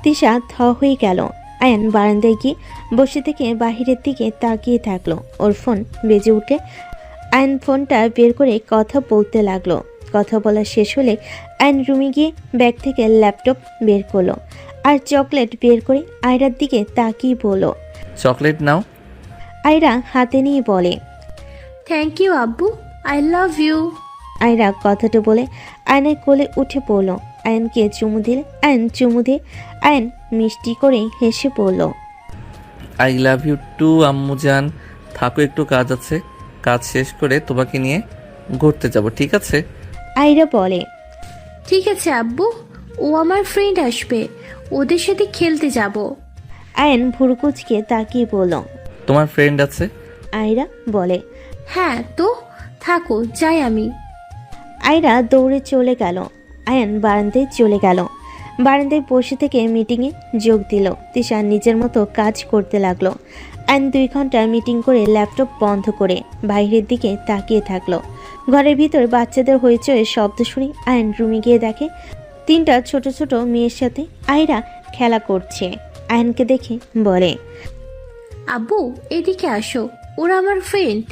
তিশা থ হয়ে গেল। আয়ন বারান্দায় গিয়ে বসে থেকে বাহিরের দিকে তাকিয়ে থাকলো। ওর ফোন বেজে উঠে আয়ন ফোনটা বের করে কথা বলতে লাগলো। কথা বলা শেষ হলে আয়ন রুমে গিয়ে ব্যাগ থেকে ল্যাপটপ বের করলো আর চকলেট বের করে আয়রার দিকে তাকিয়ে বলল, চকলেট নাও। আয়রা হাতে নিয়ে বলে, থ্যাংক ইউ আব্বু, আই লাভ ইউ। আয়রা কথাটা বলে আয়নের কোলে উঠে পড়লো। আয়নকে চুমু দিলে আয়ন চুমু দিয়ে আয়ন মিষ্টি করে হেসে পড়ল। আই লাভ ইউ টু আম্মু জান। থাকো, একটু কাজ আছে, কাজ শেষ করে তোমাকে নিয়ে ঘুরতে যাব, ঠিক আছে? আয়রা বলে, ঠিক আছে আব্বু, ও আমার ফ্রেন্ড আসবে, ওদের সাথে খেলতে যাব। আয়ন ভুরুকুচকে তাকিয়ে বলল, তোমার ফ্রেন্ড আছে? আয়রা বলে, হ্যাঁ তো, থাকো, যাই আমি। আয়রা দৌড়ে চলে গেল। আয়ন বারান্দায় চলে গেল। বারান্দায় বসে থেকে মিটিংয়ে যোগ দিল। তিশা নিজের মতো কাজ করতে লাগলো। আয়ন 2 ঘন্টা মিটিং করে ল্যাপটপ বন্ধ করে বাইরের দিকে তাকিয়ে থাকলো। ঘরের ভিতর বাচ্চাদের হইচয়ে শব্দ শুনে আয়ন রুমে গিয়ে দেখে 3টা ছোট ছোট মেয়ের সাথে আয়রা খেলা করছে। আয়নকে দেখে বলে, আব্বু এদিকে আসো, ওরা আমার ফ্রেন্ড।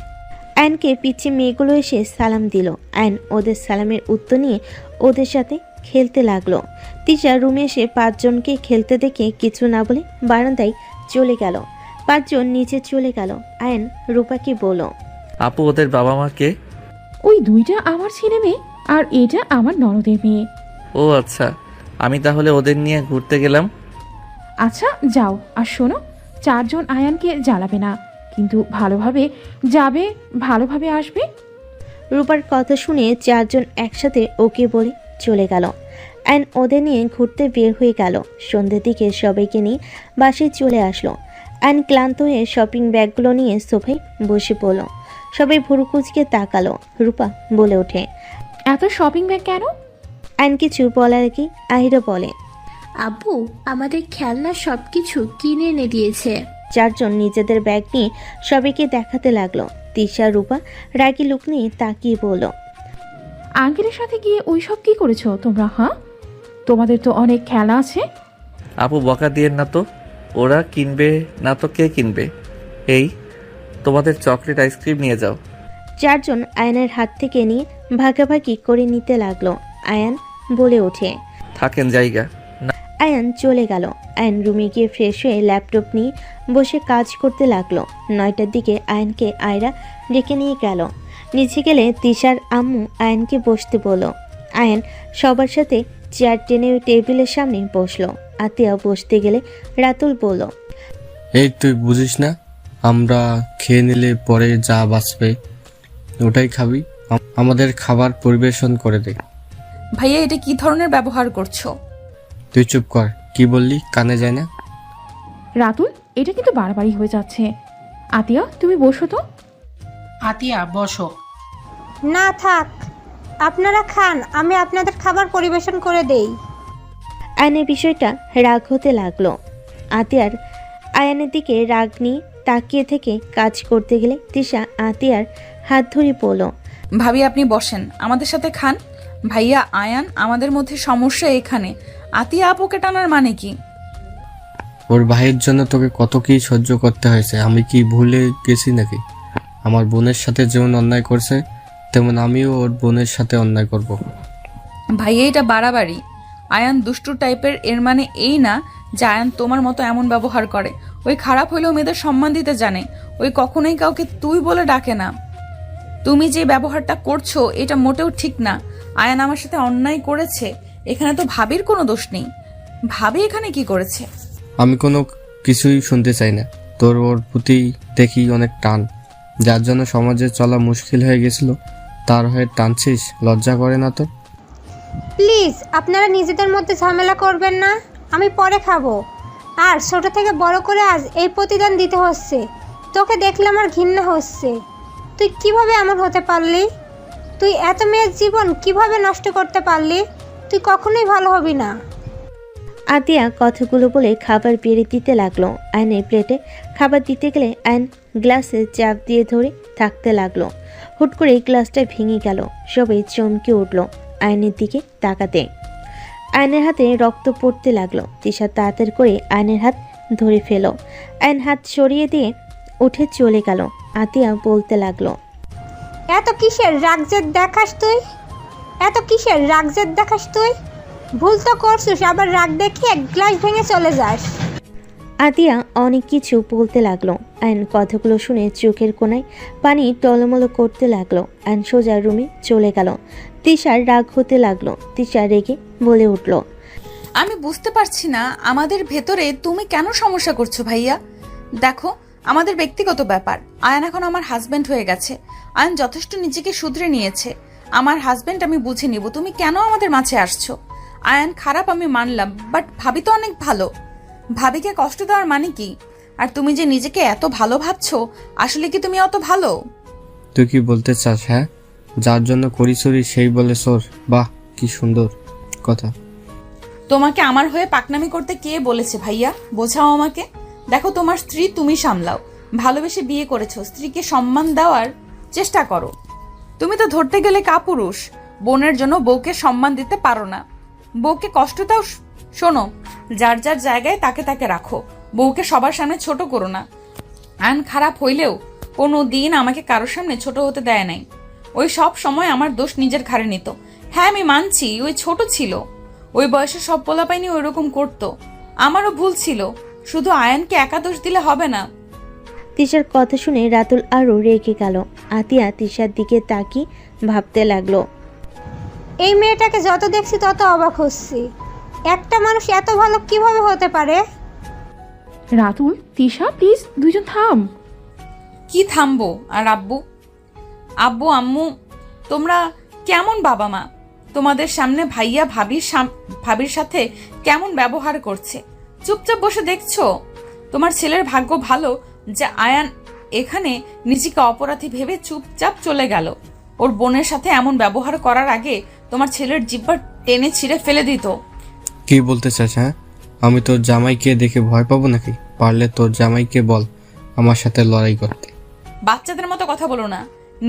আয়নকে পিছিয়ে মেয়েগুলো এসে সালাম দিল। আয়ন ওদের সালামের উত্তর নিয়ে ওদের সাথে খেলতে লাগলো। তিশা রুমে এসে 5 জনকে খেলতে দেখে কিছু না বলে বারান্দায় চলে গেল। 5 জন নিচে চলে গেল। আয়ন রূপাকে বলল, আপু, ওদের বাবা মা কে? ওই 2টা আমার ছেলে মেয়ে আর এটা আমার ননদের মেয়ে। ও আচ্ছা, আমি তাহলে ওদের নিয়ে ঘুরতে গেলাম। আচ্ছা যাও, আর শোনো, 4 জন আয়ানকে জ্বালাবে না, কিন্তু ভালোভাবে যাবে, ভালোভাবে আসবে। রূপার কথা শুনে 4 জন একসাথে ওকে বলে চলে গেল। আয়ন ওদের নিয়ে ঘুরতে বের হয়ে গেল। সন্ধ্যের দিকে সবাইকে নিয়ে বাসায় চলে আসলো। আয়ন ক্লান্ত হয়ে শপিং ব্যাগগুলো নিয়ে সোফায় বসে পড়ল। সবাই ভুরুকুচকে তাকালো। রূপা বলে ওঠে, এত শপিং ব্যাগ কেন? আয়ন কিছু বলার আগে আহিরা বলে, আব্বু আমাদের খেলনা সবকিছু কিনে এনে দিয়েছে। 4 জন নিজেদের ব্যাগ নিয়ে সবাইকে দেখাতে লাগলো। তিশা রূপা রাগী লুক নিয়ে তাকিয়ে বলল, আঙ্কেলের সাথে গিয়ে ওই সব কি করেছো তোমরা? হ্যাঁ, তোমাদের তো অনেক খেলা আছে। আপু, বকা দিয়েন না তো, ওরা কিনবে না তো কে কিনবে? এই তোমাদের চকলেট আইসক্রিম নিয়ে যাও। 4 জন আয়নের হাত থেকে নিয়ে ভাগাভাগি করে নিতে লাগলো। আয়ান বলে ওঠে, থাকেন জায়গা। আয়ান চলে গেল। আয়ন রুমে গিয়ে ফ্রেশ হয়ে ল্যাপটপ নিয়ে বসে কাজ করতে লাগলো। 9টার দিকে আয়নকে আয়রা ডেকে নিয়ে গেল। নিচে গেলে তিশার আম্মু আয়নকে বসতে বলল। আয়ন সবার সাথে চেয়ার টেনে টেবিলের সামনে বসলো। আতিয়া বসতে গেলে রাতুল বলল, এই তুই বুঝিস না, আমরা খেয়ে নিলে পরে যা বাঁচবে ওটাই খাবি। আমাদের খাবার পরিবেশন করে দে। ভাইয়া এটা কি ধরনের ব্যবহার করছো? তুই চুপ কর, কি বললি কানে যায় না? রাতুল, এটা কিন্তু বাড়াবাড়ি হয়ে যাচ্ছে। আতিয়া, তুমি বসো তো। আতিয়া বসো। না থাক, আপনারা খান, আমি আপনাদের খাবার পরিবেশন করে দেই। আয়নের বিষয়টা রাগ হতে লাগলো। আতিয়ার আয়ানের দিকে রাগ নিয়ে তাকিয়ে থেকে কাজ করতে গেলে তিশা আতিয়ার হাত ধরে পড়ল। ভাবি আপনি বসেন, আমাদের সাথে খান। ভাইয়া আয়ান, আমাদের মধ্যে সমস্যা এখানে। আতিয়া আপুকে টানার মানে কি? ওর ভাইয়ের জন্য তোকে কত কি সহ্য করতে হয়েছে, আমি কি ভুলে গেছি নাকি? আমার বোনের সাথে যেমন অন্যায় করছে তেমন আমিও ওর বোনের সাথে অন্যায় করব। ভাইয়া এটা বাড়াবাড়ি। আয়ান দুষ্টু টাইপের, এর মানে এই না যে আয়ান তোমার মতো এমন ব্যবহার করে। ওই খারাপ হইলেও মেয়েদের সম্মান দিতে জানে। ওই কখনোই কাউকে তুই বলে ডাকে না। তুমি যে ব্যবহারটা করছো এটা মোটেও ঠিক না। আয়ান আমার সাথে অন্যায় করেছে, এখানে তো ভাবির কোনো দোষ নেই। ভাবি এখানে কি করেছে? আমি কোনো কিছুই শুনতে চাই না। তোর ওর প্রতি দেখি অনেক টান, যার জন্য সমাজে চলা মুশকিল হয়ে গেছিল, তার হয়ে টানছিস, লজ্জা করে না তোর? প্লিজ আপনারা নিজেদের মধ্যে ঝামেলা করবেন না, আমি পরে খাবো। আর ছোট থেকে বড় করে আজ এই প্রতিদান দিতে হচ্ছে। তোকে দেখলে আমার ঘৃণা হচ্ছে। তুই কিভাবে এমন হতে পারলি? তুই এত মেয়ের জীবন কিভাবে নষ্ট করতে পারলি? তুই কখনোই ভালো হবি না। আতিয়া কথাগুলো বলে খাবার বেড়ে দিতে লাগলো। আয়নের প্লেটে খাবার দিতে গেলে আয়ন গ্লাসে চাপ দিয়ে ধরে থাকতে লাগলো। হুট করে গ্লাসটা ভেঙে গেল। সবাই চমকে উঠল আয়নের দিকে তাকাতে। আয়নের হাতে রক্ত পড়তে লাগলো। তিশা তাড়াতাড়ি করে আয়নের হাত ধরে ফেল। আয়ন হাত সরিয়ে দিয়ে উঠে চলে গেল। আতিয়া বলতে লাগলো, এত কিসের রাগজেদ দেখাস তুই? এত কিসের রাগজেদ দেখাস তুই? ভুল তো করছিস, আবার রাগ দেখিয়ে গ্লাস ভেঙে চলে যাস। আতিয়া অনেক কিছু বলতে লাগলো। আয়ন কথাগুলো শুনে চোখের কোণায় পানি টলমল করতে লাগলো। আয়ন সোজা রুমে চলে গেল। তিশার রাগ হতে লাগলো। তিশা রেগে বলে উঠল, আমি বুঝতে পারছি না আমাদের ভেতরে তুমি কেন সমস্যা করছো ভাইয়া। দেখো, আমাদের ব্যক্তিগত ব্যাপার। আয়ান এখন আমার হাজবেন্ড হয়ে গেছে। আয়ান যথেষ্ট নিজেকে শুধরে নিয়েছে। আমার হাজবেন্ড আমি বুঝে নিব। তুমি কেন আমাদের মাঝে আসছো? আয়ান খারাপ আমি মানলাম, বাট ভাবি তো অনেক ভালো। ভাবিকে কষ্ট দেওয়ার মানে কি? আর তুমি যে নিজেকে এত ভালো ভাবছো, আসলে কি তুমি অত ভালো? তুই কি বলতে চাস? হ্যাঁ, যার জন্য করি চুরি সেই বলে চোর। বাহ, কি সুন্দর কথা। তোমাকে আমার হয়ে পাকনামি করতে কে বলেছে ভাইয়া? বোঝাও আমাকে। দেখো, তোমার স্ত্রী, তুমি সামলাও। ভালোবেসে বিয়ে করেছো, স্ত্রীকে সম্মান দেওয়ার চেষ্টা করো। তুমি তো ধরতে গেলে কাপুরুষ। বোনের জন্য বউকে সম্মান দিতে পারো না। বউকে কষ্ট দাও। শোনো, যার যার জায়গায় তাকে তাকে রাখো। বউকে সবার সামনে ছোট করো না। আয়ন খারাপ হইলেও কোনো দিন আমাকে কারোর সামনে ছোট হতে দেয় নাই। ওই সব সময় আমার দোষ নিজের ঘাড়ে নিত। হ্যাঁ, আমি মানছি ওই ছোট ছিল। ওই বয়সে সব পোলাপাইনি ওই রকম করতো। আমারও ভুল ছিল। শুধু আয়ানকে একা দোষ দিলে হবে না। তিশার কথা শুনে রাতুল আরও রেগে গেল। আতিয়া তিশার দিকে তাকিয়ে ভাবতে লাগলো, এই মেয়েটাকে যত দেখছি তত অবাক হচ্ছি। একটা মানুষ এত ভালো কিভাবে হতে পারে? রাতুল, তিশা, প্লিজ দুইজন থাম। কি থামবো? আর আব্বু আম্মু, তোমরা কেমন বাবা মা? তোমাদের সামনে ভাইয়া ভাবির সাথে কেমন ব্যবহার করছে, চুপচাপ বসে দেখছো? তোমার ছেলের ভাগ্য ভালো যে আয়ান এখানে নিজেকে অপরাধী ভেবে চুপচাপ চলে গেল। ওর বোনের সাথে এমন ব্যবহার করার আগে তোমার ছেলের জিব্বা টেনে ছিঁড়ে ফেলে দিত। কি বলতে চাস? হ্যাঁ, আমি তোর জামাইকে দেখে ভয় পাবো নাকি? পারলে তোর জামাইকে বল আমার সাথে লড়াই করতে। বাচ্চাদের মতো কথা বলো না।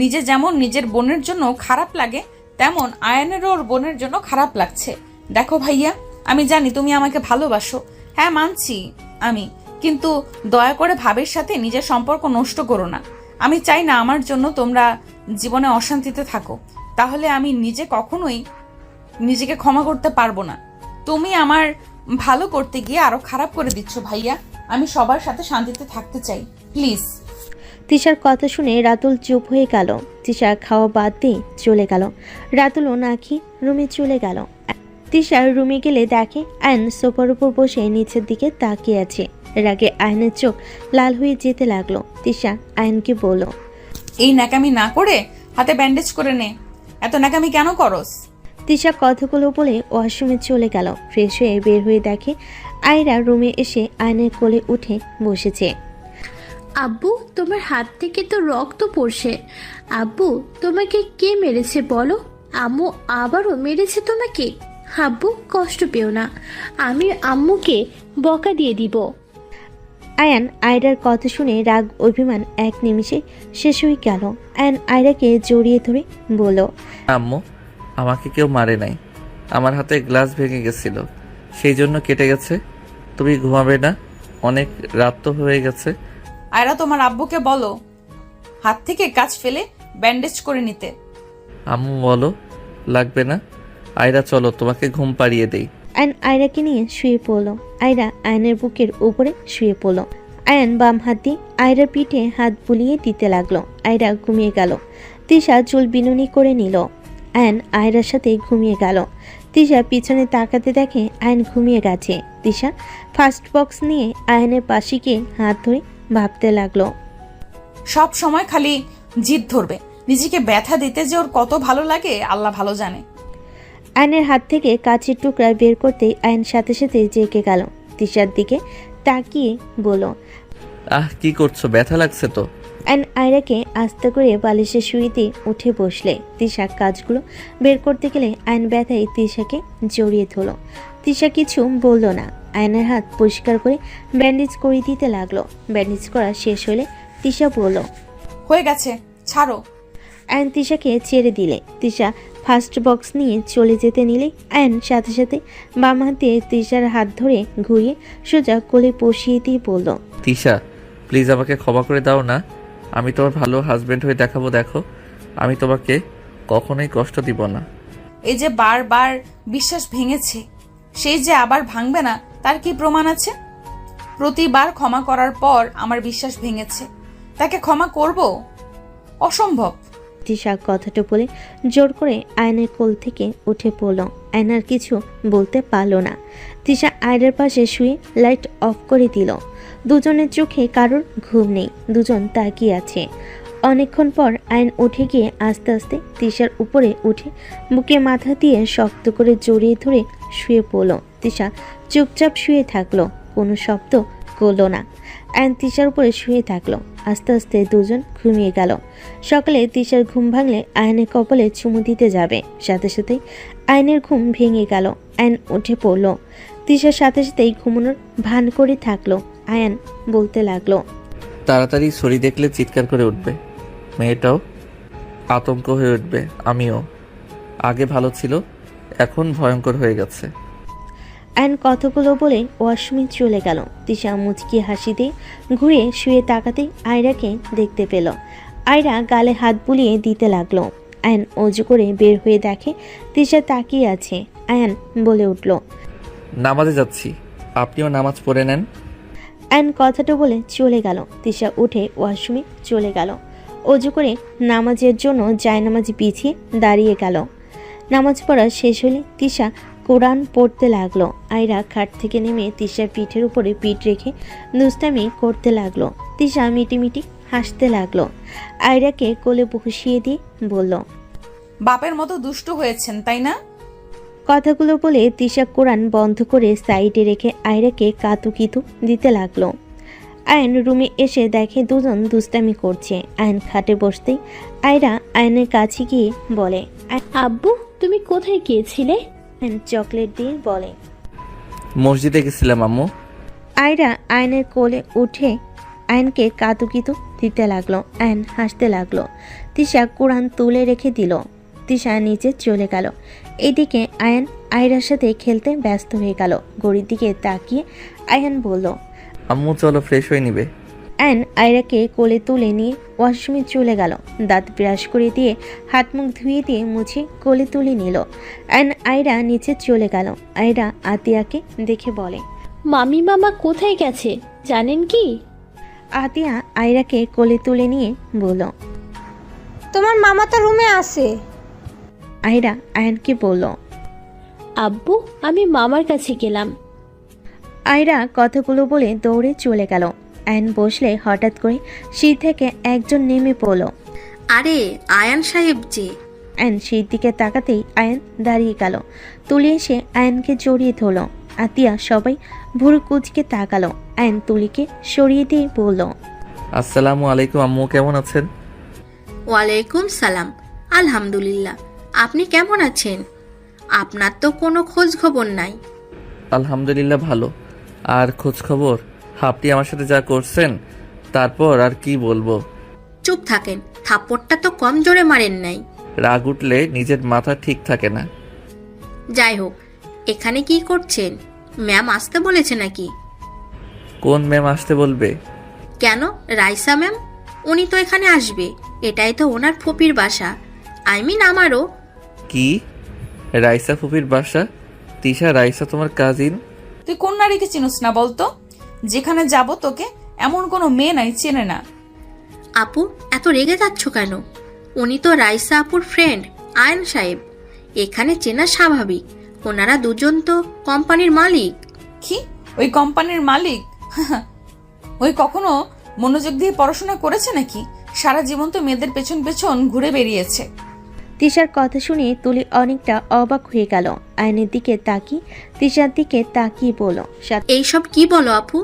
নিজে যেমন নিজের বোনের জন্য খারাপ লাগে, তেমন আয়ানেরও ওর বোনের জন্য খারাপ লাগছে। দেখো ভাইয়া, আমি জানি তুমি আমাকে ভালোবাসো। হ্যাঁ, মানছি আমি, কিন্তু দয়া করে ভাবির সাথে নিজের সম্পর্ক নষ্ট করো না। আমি চাই না আমার জন্য তোমরা জীবনে অশান্তিতে থাকো। তাহলে আমি নিজে কখনোই নিজেকে ক্ষমা করতে পারবো না। তুমি আমার ভালো করতে গিয়ে আরো খারাপ করে দিচ্ছ ভাইয়া। আমি সবার সাথে শান্তিতে থাকতে চাই, প্লিজ। তিশার কথা শুনে রাতুল চুপ হয়ে গেল। তিশা খাওয়া বাদ দিয়ে চলে গেল। রাতুলও না খেয়ে রুমে চলে গেল। তিশার রুমে গেলে দেখে আয়ন সোফার উপর বসে নিচের দিকে তাকিয়ে আছে। রাগে আয়নের চোখ লাল হয়ে যেতে লাগলো। তিশা আয়নকে বলল, এই ন্যাকামি না করে হাতে ব্যান্ডেজ করে নে। এত ন্যাকামি কেন করস? তিশা কথাগুলো বলে ওয়াশরুমে চলে গেল। ফ্রেশ হয়ে বের হয়ে দেখে আয়রা রুমে এসে আয়নের কোলে উঠে বসেছে। আব্বু, তোমার হাত থেকে তো রক্ত পড়ছে। আব্বু, তোমাকে কে মেরেছে বলো? আম্মু আবারও মেরেছে তোমাকে? আব্বু, কষ্ট পেও না, আমি আম্মুকে বকা দিয়ে দিব। আয়ান আয়রার কথা শুনে রাগ অভিমান এক নিমিষে শেষ হয়ে গেল। আয়ান আয়রাকে জড়িয়ে ধরে বলল, আম্মু, আমাকে কেউ মারে নাই। আমার হাতে গ্লাস ভেঙে গেছিল, সেই জন্য কেটে গেছে। তুমি ঘুমাবে না? অনেক রাত তো হয়ে গেছে। আয়রা, তোমার আব্বুকে বলো হাত থেকে কাজ ফেলে ব্যান্ডেজ করে নিতে। আম্মু বলো লাগবে না। আয়রা চলো তোমাকে ঘুম পাড়িয়ে দেই। আয়ন আয়রাকে নিয়ে শুয়ে পড়ল। আয়রা আয়নের বুকের উপরে শুয়ে পড়ল। আয়ন বাম হাত দিয়ে আয়রার পিঠে হাত বুলিয়ে দিতে লাগলো। আয়রা ঘুমিয়ে গেল। তিশা চুল বিনুনি করে নিল। আয়ন আয়রার সাথে ঘুমিয়ে গেল। তিশা পিছনে তাকাতে দেখে আয়ন ঘুমিয়ে গেছে। তিশা ফার্স্ট বক্স নিয়ে আয়নের পাশে গিয়ে হাত ধরে ভাবতে লাগলো। সব সময় খালি জিদ ধরবে, নিজেকে ব্যথা দিতে যে ওর কত ভালো লাগে আল্লাহ ভালো জানে। আয়নের হাত থেকে কাচের টুকরা বের করতেই আয়ন সাথে সাথে জেগে গেল। তিশার দিকে তাকিয়ে বলল, কি করছো? ব্যথা লাগছে তো? আয়ন আয়রাকে আস্তে করে বালিশে শুয়ে দিয়ে উঠে বসলে। তিশা কাজগুলো বের করতে গেলে আয়ন ব্যথায় তিশাকে জড়িয়ে ধরল। তিশা কিছু বলল না। আয়নের হাত পরিষ্কার করে ব্যান্ডেজ করে দিতে লাগলো। ব্যান্ডেজ করা শেষ হলে তিশা বলল, হয়ে গেছে, ছাড়ো। আয়ন তিশাকে ছেড়ে দিলে। তিশা ফার্স্ট বক্স নিয়ে চলে যেতে নিলে আয়ন সাথে সাথে বাম হাতে তিশার হাত ধরে ঘুরিয়ে সোজা কোলে বসিয়ে দিয়ে বলল, তিশা, প্লিজ আমাকে ক্ষমা করে দাও না। আমি তোমার ভালো হাজবেন্ড হয়ে দেখাবো। দেখো, আমি তোমাকে কখনোই কষ্ট দিব না। এই যে বারবার বিশ্বাস ভেঙেছে, সেই যে আবার ভাঙবে না তার কি প্রমাণ আছে? প্রতিবার ক্ষমা করার পর আমার বিশ্বাস ভেঙেছে, তাকে ক্ষমা করব? অসম্ভব। তিশা কথাটা বলে জোর করে আয়নের কোল থেকে উঠে পড়ল। আয়নার কিছু বলতে পারল না। তিশা আয়নার পাশে শুয়ে লাইট অফ করে দিল। দুজনের চোখে কারোর ঘুম নেই, দুজন তাকিয়ে আছে। অনেকক্ষণ পর আয়ন উঠে গিয়ে আস্তে আস্তে তিশার উপরে উঠে বুকে মাথা দিয়ে শক্ত করে জড়িয়ে ধরে শুয়ে পড়ল। তিশা চুপচাপ শুয়ে থাকলো, কোনো শব্দ করল না। আয়ন তিশার উপরে শুয়ে থাকলো। আস্তে আস্তে দুজন ঘুমিয়ে গেল। সকালে তিশার ঘুম ভাঙলে আয়নের কপালে চুমু দিতে যাবে, সাথে সাথে আয়নের ঘুম ভেঙে গেল। আয়ন উঠে পড়ল। তিশার সাথে সাথেই ঘুমানোর ভান করে থাকলো। আয়ন বলতে লাগলো, তাড়াতাড়ি ছড়ি দেখলে চিৎকার করে উঠবে। মেয়েটাও আতঙ্ক হয়ে উঠবে। আমিও। আগে ভালো ছিল, এখন ভয়ঙ্কর হয়ে গেছে। আয়ন কথাগুলো বলে ওয়াশরুমে চলে গেল। তিশা মুচকি হাসি দিয়ে ঘুরে শুয়ে তাকাতে আয়রাকে দেখতে পেল। আয়রা গালে হাত বুলিয়ে দিতে লাগলো। আয়ন অজু করে বের হয়ে দেখে তিশা তাকিয়ে আছে। আয়ন বলে উঠল, নামাজে যাচ্ছি, আপনিও নামাজ পড়ে নেন। আয়ন কথাটা বলে চলে গেল। তিশা উঠে ওয়াশরুমে চলে গেল। অজু করে নামাজের জন্য জায়নামাজ বিছিয়ে দাঁড়িয়ে গেল। নামাজ পড়া শেষ হলে তিশা কোরআন পড়তে লাগলো। আয়রা খাট থেকে নেমে তিশার পিঠের উপরে পিঠ রেখে দুষ্টামি করতে লাগলো। তিশা মিটিমিটি হাসতে লাগলো। আয়রাকে কোলে বসিয়ে দিয়ে বলল, বাপের মতো দুষ্টু হয়েছেন তাই না? কথাগুলো বলে তিশা কোরআন বন্ধ করে সাইডে রেখে আয়রাকে কাতুকিতু দিতে লাগলো। আয়ন রুমে এসে দেখে দুজন দুষ্টামি করছে। আয়ন খাটে বসতেই আয়রা আয়নের কাছে গিয়ে বলে, আব্বু, তুমি কোথায় গিয়েছিলে? আয়ন চকলেট দিয়ে বলে, মসজিদে গেছিলাম আম্মু। আয়রা আয়নের কোলে উঠে আয়নকে কাতুকিতু দিতে লাগলো। আয়ন হাসতে লাগলো। তিশা কোরআন তুলে রেখে দিল। তিশা নিচে চলে গেল। এদিকে আয়ন আয়রার সাথে খেলতে ব্যস্ত হয়ে গেল। ঘড়ির দিকে তাকিয়ে আয়ন বলল, আম্মু চলো ফ্রেশ হয়ে নিবে। আয়ন আয়রাকে কোলে তুলে নিয়ে ওয়াশরুমে চলে গেল। দাঁত ব্রাশ করে দিয়ে হাত মুখ ধুয়ে দিয়ে মুছে কোলে তুলে নিল। আয়ন আয়রা নিচে চলে গেল। আয়রা আতিয়াকে দেখে বলে, মামি মামা কোথায় গেছে জানেন কি? আতিয়া আয়রাকে কোলে তুলে নিয়ে বলল, তোমার মামা তো রুমে আছে। আয়রা আয়নকে বলল, আব্বু, আমি মামার কাছে গেলাম। আয়রা কথাগুলো বলে দৌড়ে চলে গেল। আয়ন বসলে হঠাৎ করে সিঁড়ি থেকে একজন নেমে পড়ল। আরে আয়ান সাহেব যে। আয়ন সিঁড়ির দিকে তাকাতেই আয়ন দাঁড়িয়ে গেল। তুলি এসে আয়নকে জড়িয়ে ধরল। আতিয়া সবাই ভুরু কুচকে তাকালো। আয়ন তুলিকে সরিয়ে দিয়ে বলল, আসসালামু আলাইকুম আম্মু, কেমন আছেন? ওয়ালাইকুম সালাম। আলহামদুলিল্লাহ, আপনি কেমন আছেন? আপনার তো কোনো খোঁজ খবর নাই। আলহামদুলিল্লাহ ভালো। আর খোঁজ খবর? আপনি আমার সাথে যা করছেন তারপর আর কি বলবো। চুপ থাকেন, থাপ্পড়টা তো কম জোরে মারেন নাই। রাগ উঠলে নিজের মাথা ঠিক থাকে না। যাই হোক, এখানে কি করছেন? ম্যাম আসতে বলেছে নাকি? কোন ম্যাম আসতে বলবে? কেন, রাইসা ম্যাম? উনি তো এখানে আসবে, এটাই তো ওনার ফুপির বাসা। আই মিন আমারও। কি? রাইসা ফুপির বাসা? তিশা, রাইসা তোমার কাজিন? তুই কোন নারীকে চিনিস না বলতো? যেখানে যাব তোকে এমন কোনো মেয়ে নাই চেনে না। আপু, এত রেগে যাচ্ছ কেন? উনি তো রাইসা আপুর ফ্রেন্ড আয়ন সাহেব। এখানে চেনা স্বাভাবিক, ওনারা দুজন তো কোম্পানির মালিক। কি? ওই কোম্পানির মালিক? ওই কখনো মনোযোগ দিয়ে পড়াশোনা করেছে নাকি? সারা জীবন তো মেয়েদের পেছন পেছন ঘুরে বেরিয়েছে। তিশার কথা শুনে তুলি অনেকটা অবাক হয়ে গেল। আয়নের দিকে তাকিয়ে তিশার দিকে তাকিয়ে বলল, এইসব কি বলো আপু?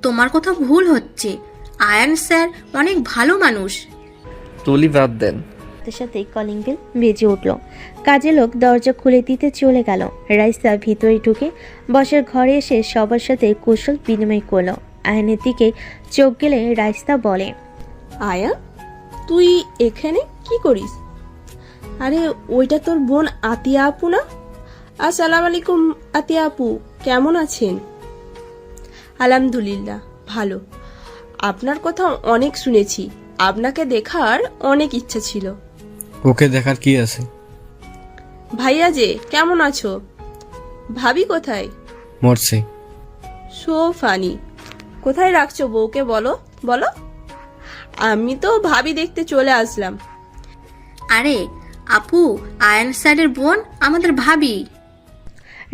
তোমার কথা ভুল হচ্ছে। আয়ান স্যার অনেক ভালো মানুষ। তুলি বাদ দেন। সাথে সাথে কলিং বেল বেজে উঠল। কাজের লোক দরজা খুলে দিতে চলে গেল। রাইসা ভিতরে ঢুকে বসার ঘরে এসে সবার সাথে কুশল বিনিময় করলো। আয়নের দিকে চোখ গেলে রাইসা বলে, আয়া, তুই এখানে কি করিস? আরে ওইটা তোর বোন আতিয়া আপু না? আসসালামু আলাইকুম আতিয়া আপু, কেমন আছেন? আলহামদুলিল্লাহ ভালো। আপনার কথা অনেক শুনেছি, আপনাকে দেখার অনেক ইচ্ছা ছিল। ওকে দেখার কি আছে? ভাইয়া যে, কেমন আছো? ভাবি কোথায়? মরছে। So funny. কোথায় রাখছো বউকে, বলো বলো। আমি তো ভাবি দেখতে চলে আসলাম। আরে আপু, আয়ান স্যারের বোন আমাদের ভাবি।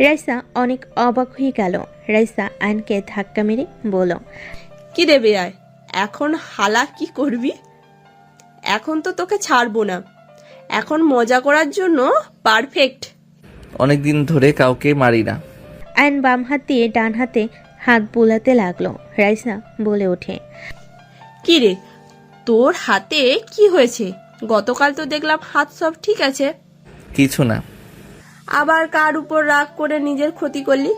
রাইসা অনেক অবাক হয়ে গেল। রাইসা আয়নকে ধাক্কা মেরে বলল, কি দেবে আয়, এখন হালা কি করবি? এখন তো তোকে ছাড়বো না, এখন মজা করার জন্য পারফেক্ট। অনেকদিন ধরে কাউকে মারি না। আয়ন বাম হাত দিয়ে ডান হাতে হাত বোলাতে লাগলো। রাইসা বলে ওঠে, কি রে, তোর হাতে কি হয়েছে? গতকাল তো দেখলাম হাত সব ঠিক আছে। কিছু না। আবার কার উপর রাগ করে নিজের ক্ষতি করলি?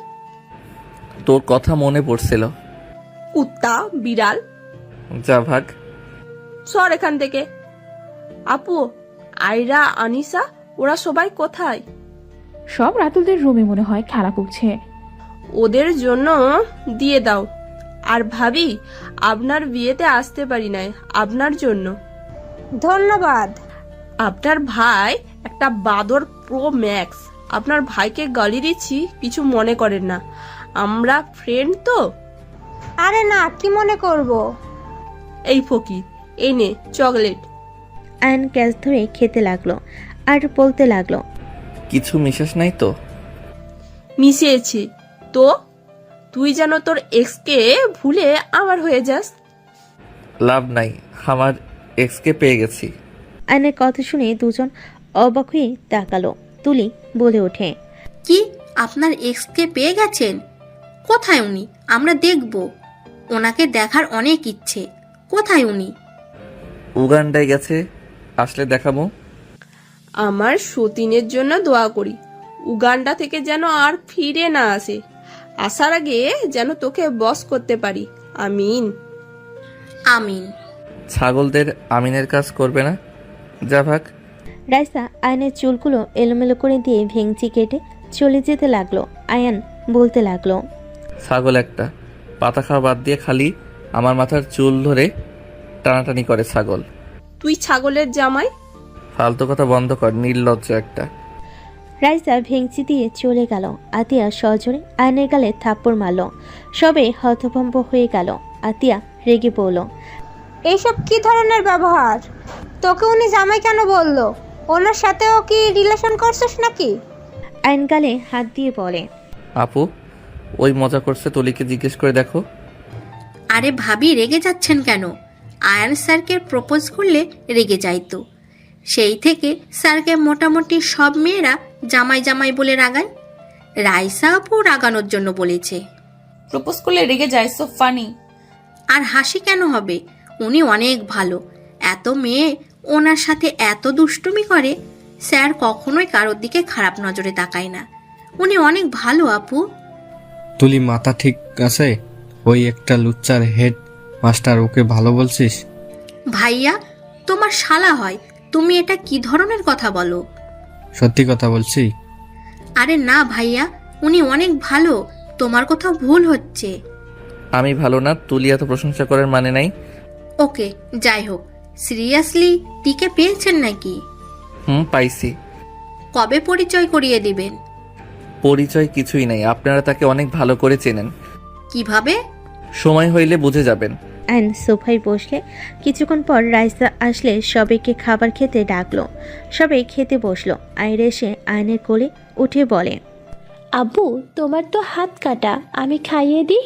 তোর কথা মনে পড়ছিল। কুত্তা বিড়াল, যা ভাগ। সর এখান থেকে। আপু, আয়রা, আনিসা, ওরা সবাই কোথায়? সব রাতুলদের রুমে মনে হয় খেলা করছে। ওদের জন্য দিয়ে দাও। আর ভাবি, আপনার বিয়েতে আসতে পারি নাই আপনার জন্য। ধন্যবাদ। আপনার ভাই একটা বাদর প্রো ম্যাক্স। আপনার ভাইকে গালি দিচ্ছি, কিছু মনে করেন না, আমরা ফ্রেন্ড তো। আরে না, কি মনে করব? এই ফকির, এই নে চকলেট। আয়ন ক্যাচ ধরে খেতে লাগলো আর বলতে লাগলো, কিছু মিশাস নাই তো? মিশিয়েছি তো। তুই যেন তোর এক্সকে ভুলে আমার হয়ে যাস। লাভ নাই, আমার এক্সকে পেয়ে গেছি। আয়নের কথা শুনে দুজন অবাক হয়ে তাকালো। তুলি বলে ওঠে, কি, আপনার এক্সকে পেয়ে গেছেন? কোথায় উনি? আমরা দেখব। ওনাকে দেখার অনেক ইচ্ছে। কোথায় উনি? উগান্ডায় গেছে, আসলে দেখাবো। আমার সতীনের জন্য দোয়া করি, উগান্ডা থেকে যেন আর ফিরে না আসে। আসার আগে যেন তোকে বস করতে পারি। আমিন। আমিন। ছাগলদের আমিনের কাজ করবে না, যা ভাগ। রাইসা আয়নের চুলগুলো এলোমেলো করে দিয়ে ভেঙচি কেটে চলে যেতে লাগলো। আয়ান বলতে লাগলো, ছাগল একটা, পাতা খাওয়া বাদ দিয়ে খালি আমার মাথার চুল ধরে টানাটানি করে ছাগল। তুই ছাগলের জামাই? ফালতু কথা বন্ধ কর, নির্লজ্জ একটা। রাইসা ভেঙচি দিয়ে চলে গেল। আতিয়া সজোরে আয়নের গালে থাপ্পড় মারল। সবে হতভম্ব হয়ে গেল। আতিয়া রেগে বলল, এইসব কি ধরনের ব্যবহার? তোকে উনি জামাই কেন বললো? ওনার সাথেও কি রিলেশন করছিস নাকি? আয়ন গালে হাত দিয়ে বলে, আপু, ওই মজা করছে, তুলিকে জিজ্ঞেস করে দেখো। আরে ভাবি রেগে যাচ্ছেন কেন? আয়ান স্যারকে প্রপোজ করলে রেগে যাইতো। সেই থেকে স্যারকে মোটামুটি সব মেয়েরা জামাই জামাই বলে রাগায়। রাইসা আপু রাগানোর জন্য বলেছে। প্রপোজ করলে রেগে যায়, সো ফানি। আর হাসি কেন হবে? উনি অনেক ভালো। এত মেয়ে ওনার সাথে এত দুষ্টুমি করে, স্যার কখনোই কারোর দিকে খারাপ নজরে তাকায় না। উনি অনেক ভালো আপু। তুলি মাথা ঠিক আছে? ওই একটা লুচ্চার হেড মাস্টার, ওকে ভালো বলছিস? ভাইয়া তোমার শালা হয়, তুমি এটা কি ধরনের কথা বলো? সত্যি কথা বলছি। আরে না ভাইয়া, উনি অনেক ভালো, তোমার কোথাও ভুল হচ্ছে। আমি ভালো না, তুলি এত প্রশংসা করার মানে নাই। ওকে যাই হোক, সিরিয়াসলি টিকে পেয়েছেন নাকি? পাইছি। কবে পরিচয় করিয়ে দিবেন? পরিচয় কিছুই নাই, আপনারা তাকে অনেক ভালো করে চেনেন। কিভাবে? সময় হইলে বুঝে যাবেন। আয়ন সোফায় বসলে কিছুক্ষণ পর রাইসা আসলে সবাইকে খাবার খেতে ডাকলো। সবাই খেতে বসলো। আয়রা এসে আয়নের কোলে উঠে বলে, আব্বু তোমার তো হাত কাটা, আমি খাইয়ে দিই।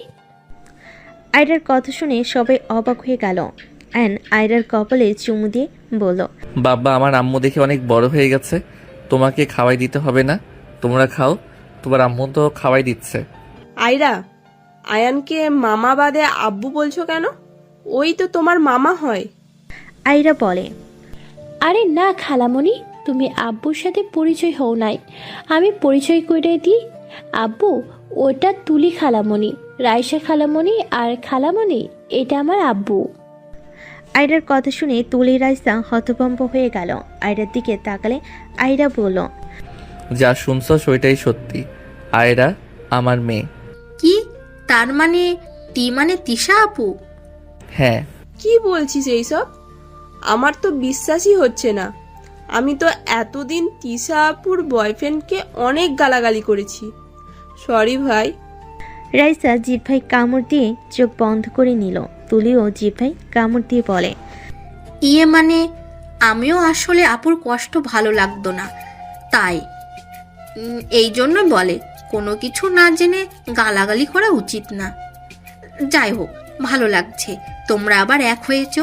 আয়রার কথা শুনে সবাই অবাক হয়ে গেল। আয়ন আয়রার কপালে চুমু দিয়ে বলল, বাবা, আমার আম্মু দেখে অনেক বড় হয়ে গেছে, তোমাকে খাওয়াই দিতে হবে না, তোমরা খাও, তোমার আম্মু তো খাওয়াই দিচ্ছে। আয়রা, আয়ানকে মামা বাদে আব্বু বলছো কেন? ওই তো তোমার মামা হয়। আয়রা বলে, আরে না খালামণি, তুমি আব্বুর সাথে পরিচয় হও নাই, আমি পরিচয় করে দিই। আব্বু ওটা তুলি খালামণি, রাইসা খালামণি আর খালামণি এটা আমার আব্বু। আয়রার কথা শুনে তুলি রাইসা হতভম্ব হয়ে গেল। আয়রার দিকে তাকালে আয়রা বলল, যা শুনছ সেটাই সত্যি, আয়রা আমার মেয়ে। কি তার মানে মানে তিশা আপু? হ্যাঁ। কি বলছিস এইসব? আমার তো বিশ্বাসই হচ্ছে না। আমি তো এতদিন তিশা আপুর বয়ফ্রেন্ডকে অনেক গালাগালি করেছি। সরি ভাই। রাইসা জিভায় কামড় দিয়ে চোখ বন্ধ করে নিল। তুলিও জিভায় কামড় দিয়ে বলে, মানে আমিও আসলে আপুর কষ্ট ভালো লাগতো না, তাই এই জন্য বলে কোনো কিছু না জেনে গালাগালি করা উচিত না। যাই হোক, ভালো লাগছে তোমরা আবার এক হয়েছ।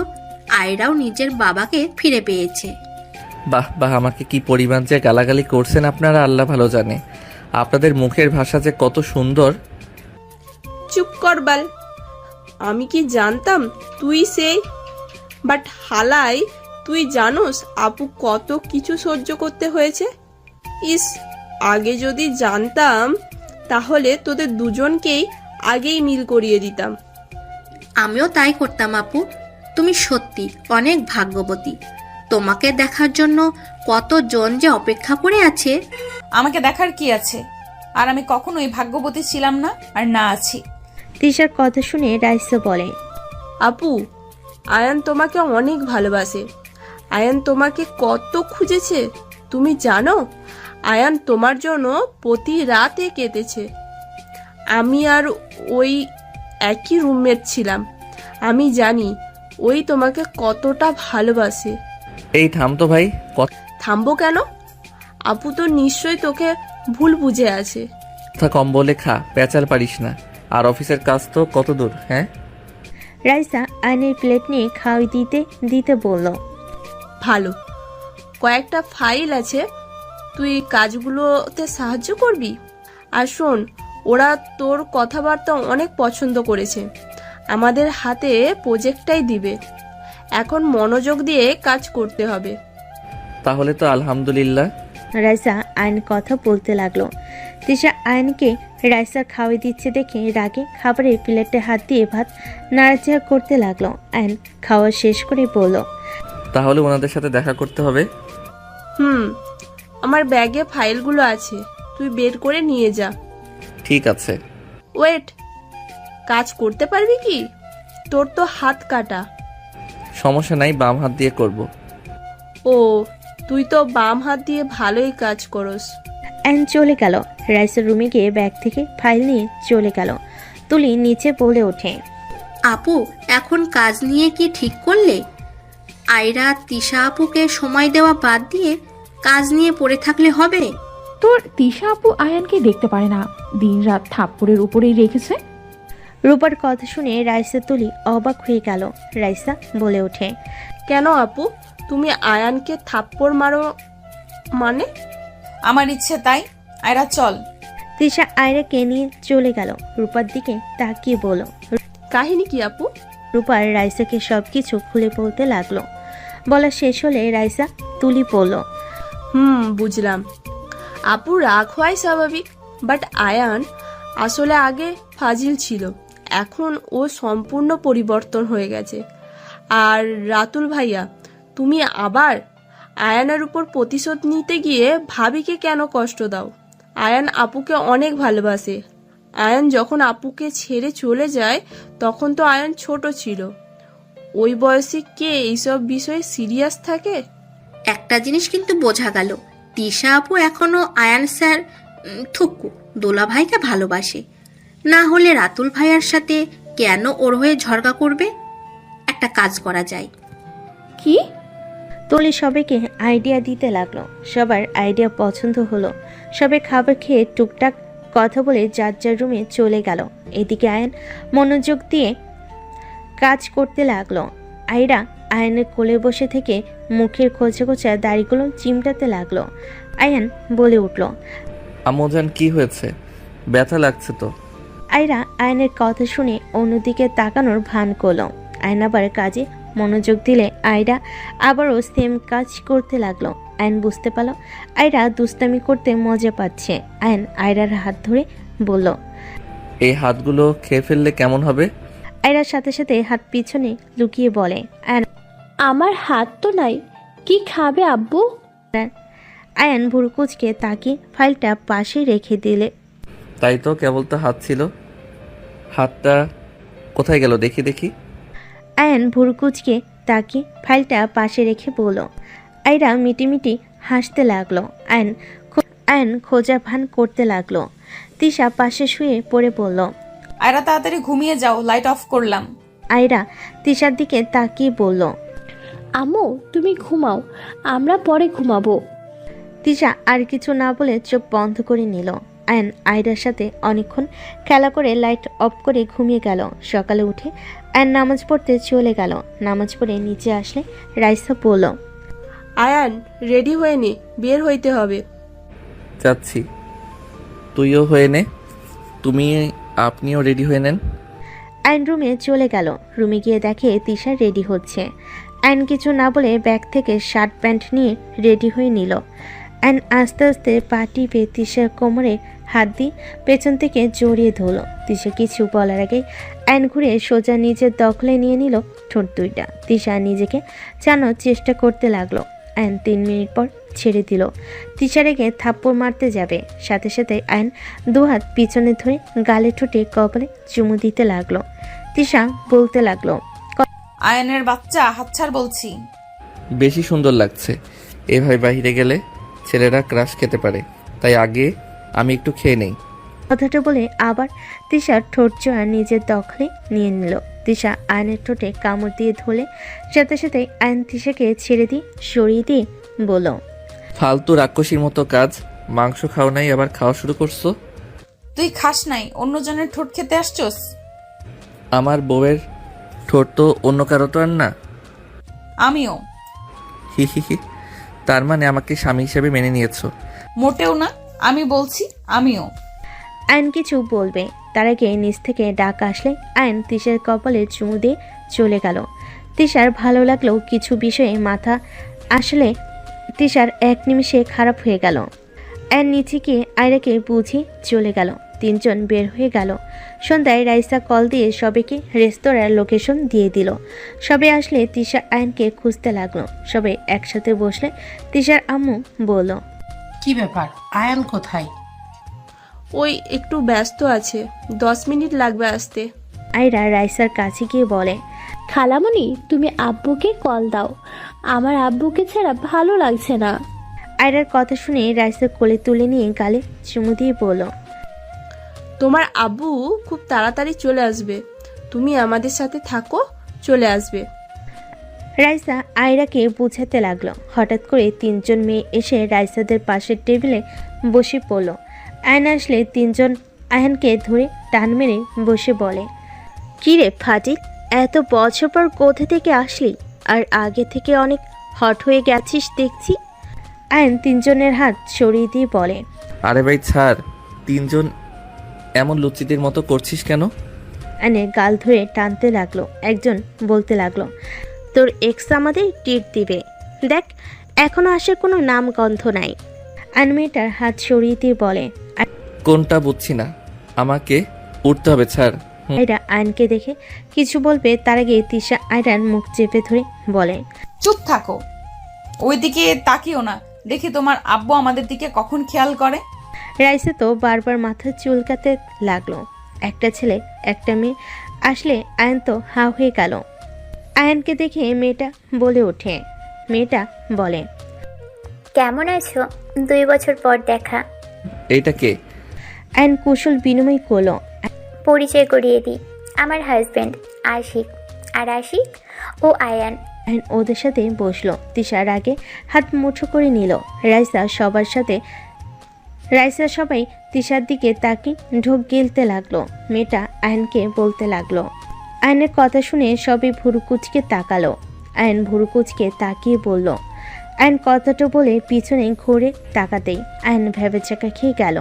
আয়রাও নিজের বাবাকে ফিরে পেয়েছে। বাহ বাহ, আমাকে কি পরিমাণ যে গালাগালি করছেন আপনারা আল্লাহ ভালো জানে। আপনাদের মুখের ভাষা যে কত সুন্দর। চুপ কর বাল। আমি কি জানতাম তুই সেই? বাট হালাই, তুই জানোস আপু কত কিছু সহ্য করতে হয়েছে? ইস, আগে যদি জানতাম তাহলে তোদের দুজনকেই আগেই মিল করিয়ে দিতাম। আমিও তাই করতাম আপু। তুমি সত্যি অনেক ভাগ্যবতী। তোমাকে দেখার জন্য কতজন যে অপেক্ষা করে আছে। আমাকে দেখার কি আছে? আর আমি কখনোই ভাগ্যবতী ছিলাম না, আর না আছি। তিশার কথা শুনে রাইসা বলে, আপু, আয়ান তোমাকে অনেক ভালোবাসে। আয়ান তোমাকে কত খুঁজেছে তুমি জানো? আয়ান তোমার জন্য প্রতি রাতে কেঁদেছে। আমি আর ওই একই রুমমেট ছিলাম। আমি জানি ওই তোমাকে কতটা ভালোবাসে। এই থাম তো ভাই। থামবো কেন? আপু তো নিশ্চয়ই তোকে ভুল বুঝে আছে। কথা কম বলে খা, পেঁচাল পারিস না। আর অফিসের কাজ তো কত দূর? হ্যাঁ। রাইসা আয়নের প্লেট নিয়ে খাওয়াই দিতে দিতে বলল, ভালো, কয়েকটা ফাইল আছে, তুই কাজগুলোতে সাহায্য করবি। আর শোন, ওরা তোর কথাবার্তা অনেক পছন্দ করেছে। আমাদের হাতে প্রজেক্টটাই দিবে। এখন মনোযোগ দিয়ে কাজ করতে হবে। তাহলে তো আলহামদুলিল্লাহ। রাইসা আয়ন কথা বলতে লাগলো। তিশা আয়নকে রাইসা খাওয়াই দিচ্ছে দেখে রাগে খাবারের প্লেটে হাত দিয়ে ভাত নাড়াচাড়া করতে লাগলো। আয়ন খাওয়া শেষ করে বলল, তাহলে ওনাদের সাথে দেখা করতে হবে। আমার ব্যাগে ফাইলগুলো আছে, তুই বের করে নিয়ে যা। ঠিক আছে। ওয়েট, কাজ করতে পারবি কি? তোর তো হাত কাটা। সমস্যা নাই, বাম হাত দিয়ে করব। ও, তুই তো বাম হাত দিয়ে ভালোই কাজ করস। আয়ন চলে গেল। রাইসার রুমে গিয়ে ব্যাগ থেকে ফাইল নিয়ে চলে গেল। তুলি নিচে বলে ওঠে, আপু এখন কাজ নিয়ে কি ঠিক করলে? আয়রা তিশা আপুকে সময় দেওয়া বাদ দিয়ে কাজ নিয়ে পড়ে থাকলে হবে? তোর তিশা আপু আয়ানকে দেখতে পারে না, দিনরাত থাপ্পড়ের উপরেই রেখেছে। রূপার কথা শুনে রাইসা তুলি অবাক হয়ে গেল। রাইসা বলে ওঠে, কেন আপু, তুমি আয়ানকে থাপ্পড় মারো মানে? আমার ইচ্ছে তাই। আয়রা চল। তিশা আয়রাকে নিয়ে চলে গেল। রূপার দিকে তাকিয়ে বলল। কাহিনী কি আপু? রূপার রাইসাকে সবকিছু খুলে বলতে লাগলো। বলা শেষ হলে রাইসা তুলি পড়ল। বুঝলাম। আপু রাগ হয় স্বাভাবিক, বাট আয়ান আসলে আগে ফাজিল ছিল, এখন ও সম্পূর্ণ পরিবর্তন হয়ে গেছে। আর রাতুল ভাইয়া, তুমি আবার আয়ানের উপর প্রতিশোধ নিতে গিয়ে ভাবিকে কেন কষ্ট দাও? আয়ান আপুকে অনেক ভালোবাসে। আয়ান যখন আপুকে ছেড়ে চলে যায় তখন তো আয়ান ছোট ছিল। ওই বয়সে কে এইসব বিষয়ে সিরিয়াস থাকে? একটা জিনিস কিন্তু বোঝা গেল, তিশা আপু এখনো আয়ান স্যার থুকু দোলা ভাইকে ভালোবাসে। না হলে রাতুল ভাইয়ার সাথে কেন ওর হয়ে ঝগড়া করবে? একটা কাজ করা যায়। কি? তুলি সবাইকে আইডিয়া দিতে লাগলো। সবার আইডিয়া পছন্দ হলো। সবাই খাবার খেয়ে টুকটাক কথা বলে যার যার রুমে চলে গেল। এদিকে আয়ান মনোযোগ দিয়ে কাজ করতে লাগলো। আয়রা আয়ানের কোলে বসে থেকে মুখের খোঁচা খোঁচা দাড়িগুলো চিমটাতে লাগলো। আয়ান বলে উঠল, আম্মুজান কি হয়েছে? ব্যথা লাগছে তো। আয়রা আয়নের কথা শুনে অন্যদিকে তাকানোর ভান করলো। আয়ন আবার কাজে মনোযোগ দিলে আয়রা আবারও সেম কাজ করতে লাগলো। আয়ন বুঝতে পারল আয়রা দুষ্টামি করতে মজা পাচ্ছে। আয়ন আয়রার হাত ধরে বলল, এই হাতগুলো খেয়ে ফেললে কেমন হবে? আয়রার সাথে সাথে হাত পিছনে লুকিয়ে বলে, আয়ন আমার হাত তো নাই, কি খাবে আব্বু? আয়ন ভুরকুচকে তাকিয়ে ফাইলটা পাশে রেখে দিলে। তাই তো, কেবল তো হাত ছিল। হাতটা কোথায় গেল দেখি দেখি। আয়ন ভুরকুচকে তাকিয়ে ফাইলটা পাশে রেখে বলল। আয়রা মিটিমিটি হাসতে লাগলো। আয়ন খোঁজা ভান করতে লাগলো। তিশা পাশে শুয়ে পড়ে বলল, আয়রা তাড়াতাড়ি ঘুমিয়ে যাও, লাইট অফ করলাম। আয়রা তিশার দিকে তাকিয়ে বলল, আম্মু তুমি ঘুমাও, আমরা পরে ঘুমাবো। তিশা আর কিছু না বলে চোখ বন্ধ করে নিল। আয়ন আয়রার সাথে অনেকক্ষণ খেলা করে লাইট অফ করে ঘুমিয়ে গেল। সকালে উঠে আয়ন নামাজ পড়তে চলে গেল। নামাজ পড়ে নিচে আসলে রাইসা বলল, আয়ান রেডি হয়ে নে, বের হইতে হবে। যাচ্ছি। তুইও হয়ে নে। আপনিও রেডি হয়ে নেন। আয়ন রুমে চলে গেল। রুমে গিয়ে দেখে তিশা রেডি হচ্ছে। আয়ন কিছু না বলে ব্যাগ থেকে শার্ট প্যান্ট নিয়ে রেডি হয়ে নিল। আয়ন আস্তে আস্তে পা টিপে তিশার কোমরে হাত দিয়ে পেছন থেকে জড়িয়ে ধরল। তিশা কিছু বলার আগে আয়ন ঘুরে সোজা নিজের দখলে নিয়ে নিল ঠোঁট দুইটা। তিশা নিজেকে চানোর চেষ্টা করতে লাগলো। আয়ন 3 মিনিট পর ছেড়ে দিল। তিশা রেগে থাপ্পড় মারতে যাবে, সাথে সাথে আয়ন দুহাত পিছনে ধরে গালে ঠোঁটে কপালে চুমু দিতে লাগলো। তিশা বলতে লাগলো, আয়নের বাচ্চা, হাতছাড় বলছি। বেশি সুন্দর লাগছে। এভাবে বাইরে গেলে ছেলেরা ক্রাশ খেতে পারে, তাই আগে আমি একটু খেয়ে নেই। কথাটা বলে আবার তিশার ঠোঁট জোড়া নিজের দখলে নিয়ে নিল। তিশা আয়নের ঠোঁটে কামড় দিয়ে ধরলে সাথে সাথে আয়ন তিশাকে ছেড়ে দিয়ে সরিয়ে দিয়ে বলল, ফালতু রাক্ষসীর মতো কাজ। মাংস খাও নাই, আবার খাওয়া শুরু করছো। তুই খাস নাই, অন্যজনের ঠোঁট খেতে আসছস? আমার বউয়ের ঠোঁট তো অন্য কারো তো আর না। আমিও। হি হি হি। তার মানে আমাকে স্বামী হিসেবে মেনে নিয়েছো? মোটেও না, আমি বলছি আমিও। আয়ন কিছু বলবে তার আগে নিচ থেকে ডাক আসলে আয়ন তিশার কপালে চুমু দিয়ে চলে গেল। তিশার ভালো লাগলেও কিছু বিষয়ে মাথা আসলে তিশার এক নিমিষে খারাপ হয়ে গেল। আয়ন নিচে গিয়ে আয়রাকে বুঝিয়ে চলে গেল। 3 জন বের হয়ে গেল। সন্ধ্যায় রাইসা কল দিয়ে সবাইকে রেস্তোরাঁর লোকেশন দিয়ে দিল। সবাই আসলে তিশা আয়নকে খুঁজতে লাগলো। সবাই একসাথে বসলে তিশার আম্মু বলল, কি ব্যাপার, আয়ান কোথায়? ওই একটু ব্যস্ত আছে, 10 মিনিট লাগবে আসতে। আয়রা রাইসার কাছে গিয়ে বলে, খালামণি তুমি আব্বুকে কল দাও, আমার আব্বুকে ছাড়া ভালো লাগছে না। আয়রার কথা শুনে রাইসা কোলে তুলে নিয়ে গালে চুমু দিয়ে বলল, তোমার আব্বু খুব তাড়াতাড়ি চলে আসবে, তুমি আমাদের সাথে থাকো, চলে আসবে। রাইসা আয়রাকে বুঝাতে লাগলো। হঠাৎ করে 3 জন মেয়ে এসে রাইসাদের পাশের টেবিলে বসে পড়ল। আয়ন আসলে তিনজন আয়নকে ধরে টান মেরে বসে বলে, কী রে ফাটিল, এত বছর পর কোথা থেকে আসলি? আর আগে থেকে অনেক হট হয়ে গেছিস দেখছি। আয়ন তিনজনের হাত সরিয়ে দিয়ে বলে, আরে ভাই ছাড়, তিনজন এমন লুচিদের মতো করছিস কেন? আয়নের গাল ধরে টানতে লাগলো। একজন বলতে লাগলো, তোর এক্স আমাদের ট্রিট দিবে, দেখ এখনো আসার কোনো নাম গন্ধ নাই। আয়ন মেয়েটার হাত সরিয়ে দিয়ে বলে, কোনটা বুঝছি না, আমাকে উঠতে হবে, ছাড়। আয়রা আয়নকে দেখে কিছু বলবে তার আগে তিশা আয়রার মুখ চেপে ধরে বলে, চুপ থাকো, ওইদিকে তাকিও না, দেখি তোমার আব্বু আমাদের দিকে কখন খেয়াল করে। রাইসা তো বারবার মাথা চুলকাতে লাগলো। একটা ছেলে একটা মেয়ে আসলে আয়ন তো হা হয়ে গেল। আয়নকে দেখে মেয়েটা বলে ওঠে, মেয়েটা বলে, কেমন আছো? 2 বছর পর দেখা। এইটা কে? আয়ন কুশল বিনিময় করলো। পরিচয় করিয়ে দিই, আমার হাজবেন্ড আশিক। আর আশিক ও আয়ান। আয়ন ওদের সাথে বসলো। তিশার আগে হাত মুঠো করে নিল। রাইসা সবাই তিশার দিকে তাকিয়ে ঢোক গিলতে লাগলো। মেয়েটা আয়নকে বলতে লাগলো। আয়নের কথা শুনে সবাই ভুরুকুচকে তাকালো। আয়ন ভুরুকুচকে তাকিয়ে বলল, আয়ন কথাটা বলে পিছনে ঘুরে তাকাতেই আয়ন ভেবেচাকা খেয়ে গেল।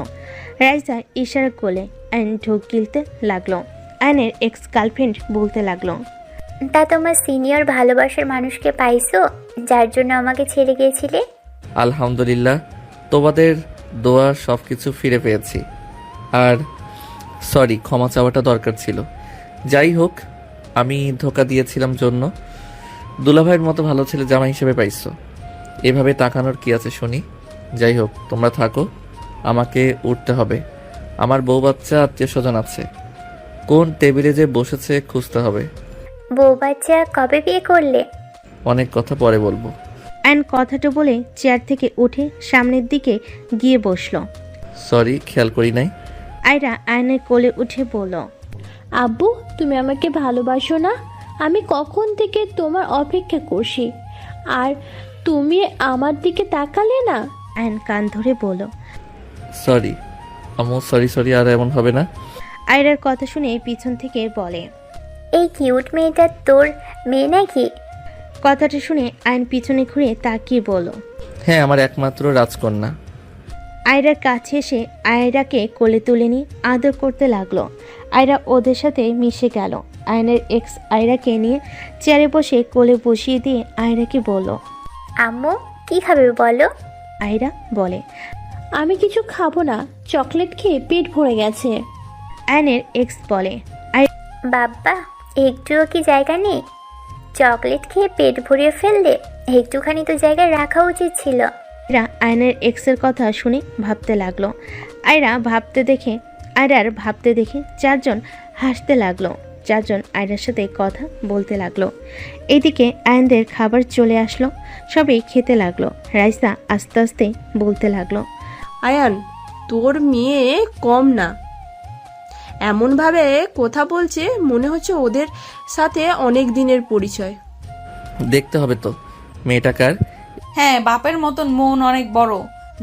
রাইসা ইশারা করলে আয়ন ঢোক গিলতে লাগলো। আয়নের এক্স গার্লফ্রেন্ড বলতে লাগলো, তা তোমার সিনিয়র ভালোবাসার মানুষকে পাইছো, যার জন্য আমাকে ছেড়ে গিয়েছিলে? আলহামদুলিল্লাহ, তোমাদের দোয়া সব কিছু ফিরে পেয়েছি। আর সরি, ক্ষমা চাওয়াটা দরকার ছিল। যাই হোক, আমি ধোকা দিয়েছিলাম জন্য দুলাভাইয়ের মতো ভালো ছেলে জামাই হিসেবে পাইছো। এভাবে তাকানোর কি আছে শুনি? যাই হোক, তোমরা থাকো, আমাকে উঠতে হবে। আমার বউ বাচ্চা আত্মীয় স্বজন আছে, কোন টেবিলে যে বসেছে খুঁজতে হবে। বউ বাচ্চা কবে বিয়ে করলে? অনেক কথা পরে বলবো। আয়ন কথাটা বলে চেয়ার থেকে উঠে সামনের দিকে গিয়ে বসলো। সরি, খেয়াল করি নাই। আয়রা আয়নের কোলে উঠে বলল, আব্বু তুমি আমাকে ভালোবাসো না? আমি কখন থেকে তোমার অপেক্ষা করছি, আর তুমি আমার দিকে তাকালে না। আয়ন কান ধরে বলল, সরি আম্মু, সরি, আর এমন হবে না। আয়রার কথা শুনে পিছন থেকে বলে, এই কিউট মেয়েটা তোর মেয়ে নাকি? কথাটা শুনে আয়ন পিছনে ঘুরে তাকিয়ে বলল, হ্যাঁ, আমার একমাত্র রাজকন্যা। আয়রার কাছে এসে আয়রাকে কোলে তুলে নিয়ে আদর করতে লাগলো। আয়রা ওদের সাথে মিশে গেল। আয়নের এক্স আয়রাকে নিয়ে চেয়ারে বসে কোলে বসিয়ে দিয়ে আয়রাকে বলল, আম্মু কি খাবে বলো? আয়রা বলে, আমি কিছু খাবো না, চকলেট খেয়ে পেট ভরে গেছে। আয়নের এক্স বলে, বাবা একটুও কি জায়গা নেই? চকলেট খেয়ে পেট ভরিয়ে ফেললে, একটুখানি তো জায়গায় রাখা উচিত ছিল। আয়রা আয়নের এক্সের কথা শুনে ভাবতে লাগলো। আয়রার ভাবতে দেখে চারজন হাসতে লাগলো। চারজন আয়রার সাথে কথা বলতে লাগলো। এদিকে আয়নদের খাবার চলে আসলো। সবাই খেতে লাগলো। রাইসা আস্তে আস্তে বলতে লাগলো, আয়ান তোর মেয়ে কম না, এমনভাবে কথা বলছে মনে হচ্ছে ওদের সাথে অনেক দিনের পরিচয়। দেখতে হবে তো মেয়েটা কার। হ্যাঁ, বাপের মতন মন অনেক বড়,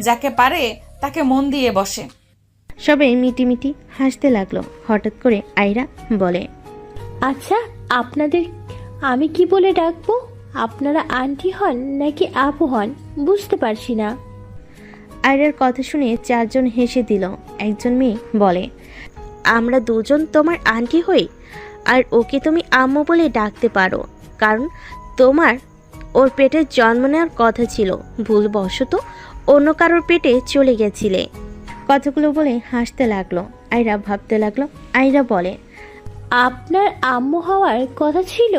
যাকে পারে তাকে মন দিয়ে বসে। সবাই মিটিমিটি হাসতে লাগলো। হঠাৎ করে আয়রা বলে, আচ্ছা আপনাদের আমি কি বলে ডাকবো? আপনারা আন্টি হন নাকি আপু হন বুঝতে পারছি না। আয়রার কথা শুনে চারজন হেসে দিল। একজন মেয়ে বলে, আমরা দুজন তোমার আন্টি হই, আর ওকে তুমি আম্মু বলে ডাকতে পারো, কারণ তোমার ওর পেটে জন্ম নেওয়ার কথা ছিল, ভুলবশত অন্য কারোর পেটে চলে গেছিলে। কথাগুলো বলে হাসতে লাগলো। আয়রা ভাবতে লাগলো। আয়রা বলে, আপনার আম্মু হওয়ার কথা ছিল?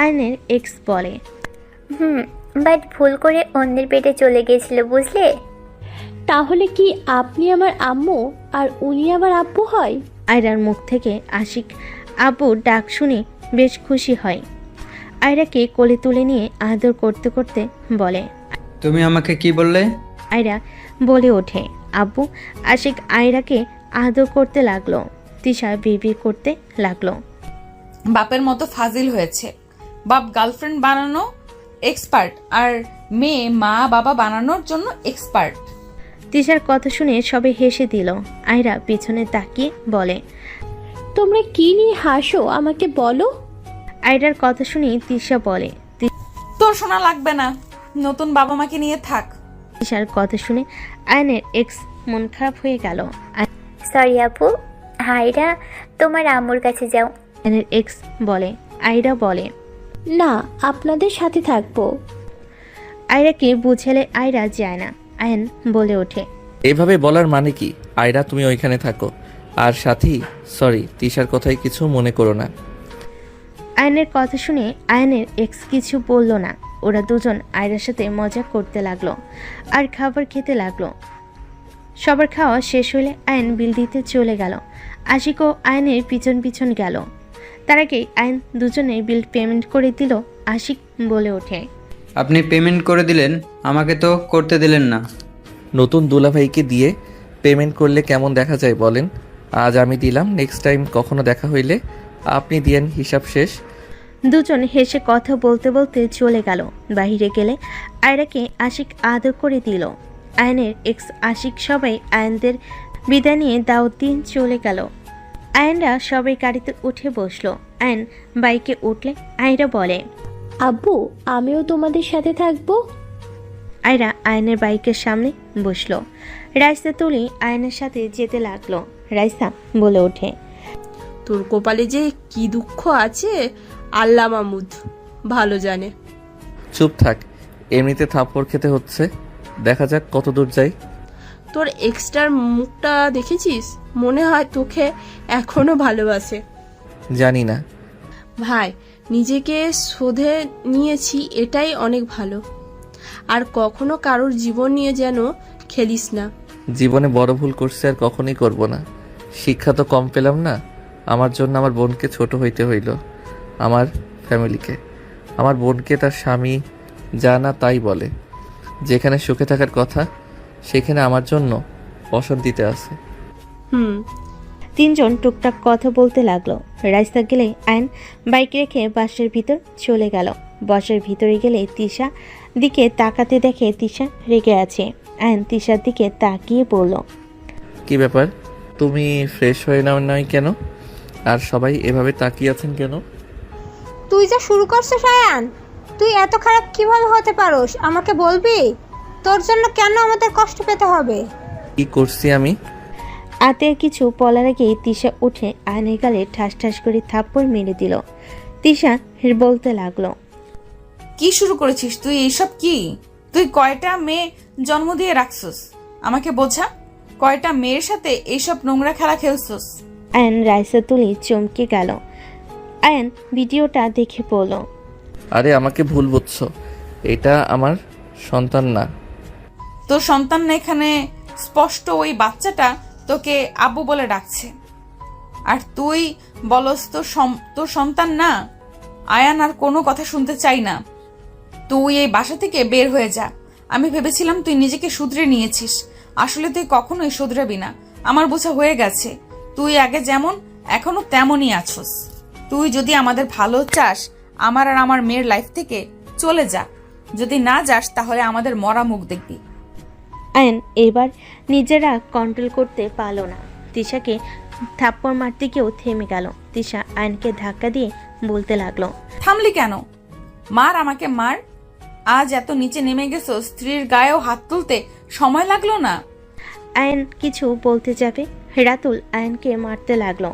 আয়নের এক্স বলে, বাট ভুল করে অন্যের পেটে চলে গেছিল বুঝলে। তাহলে কি আপনি আমার আম্মু আর উনি আমার আব্বু হয়? আয়রার মুখ থেকে আশিক আব্বুর ডাক শুনে বেশ খুশি হয়। আয়রাকে কোলে তুলে নিয়ে আদর করতে করতে বলে, তুমি আমাকে কি বললে? আয়রা বলে ওঠে, আব্বু। আশিক আয়রাকে আদর করতে লাগলো। তিশা বিড়বিড় করতে লাগলো, বাপের মতো ফাজিল হয়েছে। বাপ গার্লফ্রেন্ড বানানো এক্সপার্ট, আর মেয়ে মা বাবা বানানোর জন্য এক্সপার্ট। তিশার কথা শুনে সবে হেসে দিল। আয়রা পিছনে তাকিয়ে বলে, তোমরা কি নিয়ে হাসো আমাকে বলো। আয়রার কথা শুনে তিশা বলে, তোর শোনা লাগবে না, নতুন বাবা মাকে নিয়ে থাক। তিশার কথা শুনে আয়নের এক্স মন খারাপ হয়ে গেল। সরি আপু, হাইরা তোমার আম্মুর কাছে যাও। আয়নের এক্স বলে। আয়রা বলে, না, আপনাদের সাথে থাকবো। আয়রাকে বুঝালে আয়রা যায় না। আয়ন বলে ওঠে, এভাবে বলার মানে কি? আয়রা তুমি ওইখানে থাকো। আর সাথী, সরি, তিশার কথাই কিছু মনে করো না। আয়নের কথা শুনে আয়নের এক্স কিছু বলল না। ওরা দুজন আয়রার সাথে মজা করতে লাগলো আর খাবার খেতে লাগলো। সবার খাওয়া শেষ হলে আয়ন বিল দিতে চলে গেল। আশিকও আয়নের পিছন পিছন গেল। তার আগে আয়ন দুজনের বিল পেমেন্ট করে দিল। আশিক বলে ওঠে, আপনি পেমেন্ট করে দিলেন, আমাকে তো করতে দিলেন না। নতুন দুলাভাইকে দিয়ে পেমেন্ট করলে কেমন দেখা যায় বলেন? আজ আমি দিলাম, নেক্সট টাইম কখনো দেখা হইলে আপনি দিয়েন, হিসাব শেষ। দুজন হেসে কথা বলতে বলতে চলে গেল। বাহিরে গেলে আয়রাকে আশিক আদর করে দিল। আয়নের এক্স আশিক সবাই আয়নদের বিদায় নিয়ে দাওয়াত দিয়ে চলে গেল। আয়নরা সবাই গাড়িতে উঠে বসলো। আয়ন বাইকে উঠলে আয়রা বলে, আব্বু, আমিও তোমাদের সাথে থাকবো। আয়রা আয়নের বাইকের সামনে বসলো। রাইসা তুলি আয়নের সাথে যেতে লাগলো। রাইসা বলে ওঠে, তোর কপালে যে কি দুঃখ আছে আল্লাহ মাহমুদ ভালো জানে। চুপ থাক, এমনিতে থাপ্পড় খেতে হচ্ছে, দেখা যাক কত দূর যাই। তোর এক্সট্রার মুখটা দেখেছিস? মনে হয় তোকে এখনো ভালোবাসে। জানি না। ভাই, নিজেকে শোধে নিয়েছি, এটাই অনেক ভালো। আর কখনো কারোর জীবন নিয়ে যেন খেলিস না। জীবনে বড় ভুল করছে, আর কখনোই করব না। শিক্ষা তো কম পেলাম না। আমার জন্য আমার বোনকে ছোট হইতে হইল, আমার ফ্যামিলিকে। আমার বোনকে তার স্বামী যা না তাই বলে। যেখানে সুখে থাকার কথা সেখানে আমার জন্য অশান্তিতে আছে। তিনজন টুকটাক কথা বলতে লাগলো। রাস্তা গেলে আয়ন বাইক রেখে বাসের ভিতর চলে গেল। বাসের ভিতরে গেলে তিশা দিকে তাকাতে দেখে তিশা রেগে আছে। আয়ন তিশার দিকে তাকিয়ে বলল, কি ব্যাপার, তুমি ফ্রেশ হয়ে নাও নাই কেন? আর সবাই এভাবে তাকিয়ে আছেন কেন? তুই যা শুরু করছিস আয়ান, তুই এত খারাপ কিভাবে হতে পারোস আমাকে বলবি? তোর জন্য কেন আমাদের কষ্ট পেতে হবে? কি করছি আমি? আতের কিছু বলার আগেই তিশা উঠে আয়নের গালে ঠাস ঠাস করে থাপ্পড় মেরে দিল। তিশা বলতে লাগলো, কি শুরু করেছিস তুই? এইসব কি? তুই কয়টা মেয়ে জন্ম দিয়ে রাখছস? আমাকে বোঝা, কয়টা মেয়ের সাথে এইসব নোংরা খেলা খেলছস? আয়ন রাইসা তুলি চমকে গেল। আয়ন ভিডিওটা দেখে বলল, আরে আমাকে ভুল বুঝছো, এটা আমার সন্তান না। তোর সন্তান না, এখানে স্পষ্ট ওই বাচ্চাটা তোকে আব্বু বলে ডাকছে, আর তুই বলস তোর সন্তান না। আয়ান আর কোনো কথা শুনতে চাই না। তুই এই বাসা থেকে বের হয়ে যা। আমি ভেবেছিলাম তুই নিজেকে শুধরে নিয়েছিস, আসলে তুই কখনোই শুধরাবি না। আমার বোঝা হয়ে গেছে, তুই আগে যেমন এখনো তেমনই আছস। তুই যদি আমাদের ভালো চাস, আমার আর আমার মেয়ের লাইফ থেকে চলে যা। যদি না যাস তাহলে আমাদের মরা মুখ দেখবি। আয়ন এবার নিজেরা কন্ট্রোল করতে পারল না। তিশাকে থাপ্পড় মারতে গিয়েও থেমে গেল। তিশা আয়নকে ধাক্কা দিয়ে বলতে লাগলো, থামলি কেন? মার, আমাকে মার। আজ এত নিচে নেমে গেছো, স্ত্রীর গায়েও হাত তুলতে সময় লাগলো না? আয়ন কিছু বলতে যাবে, রাতুল আয়নকে মারতে লাগলো।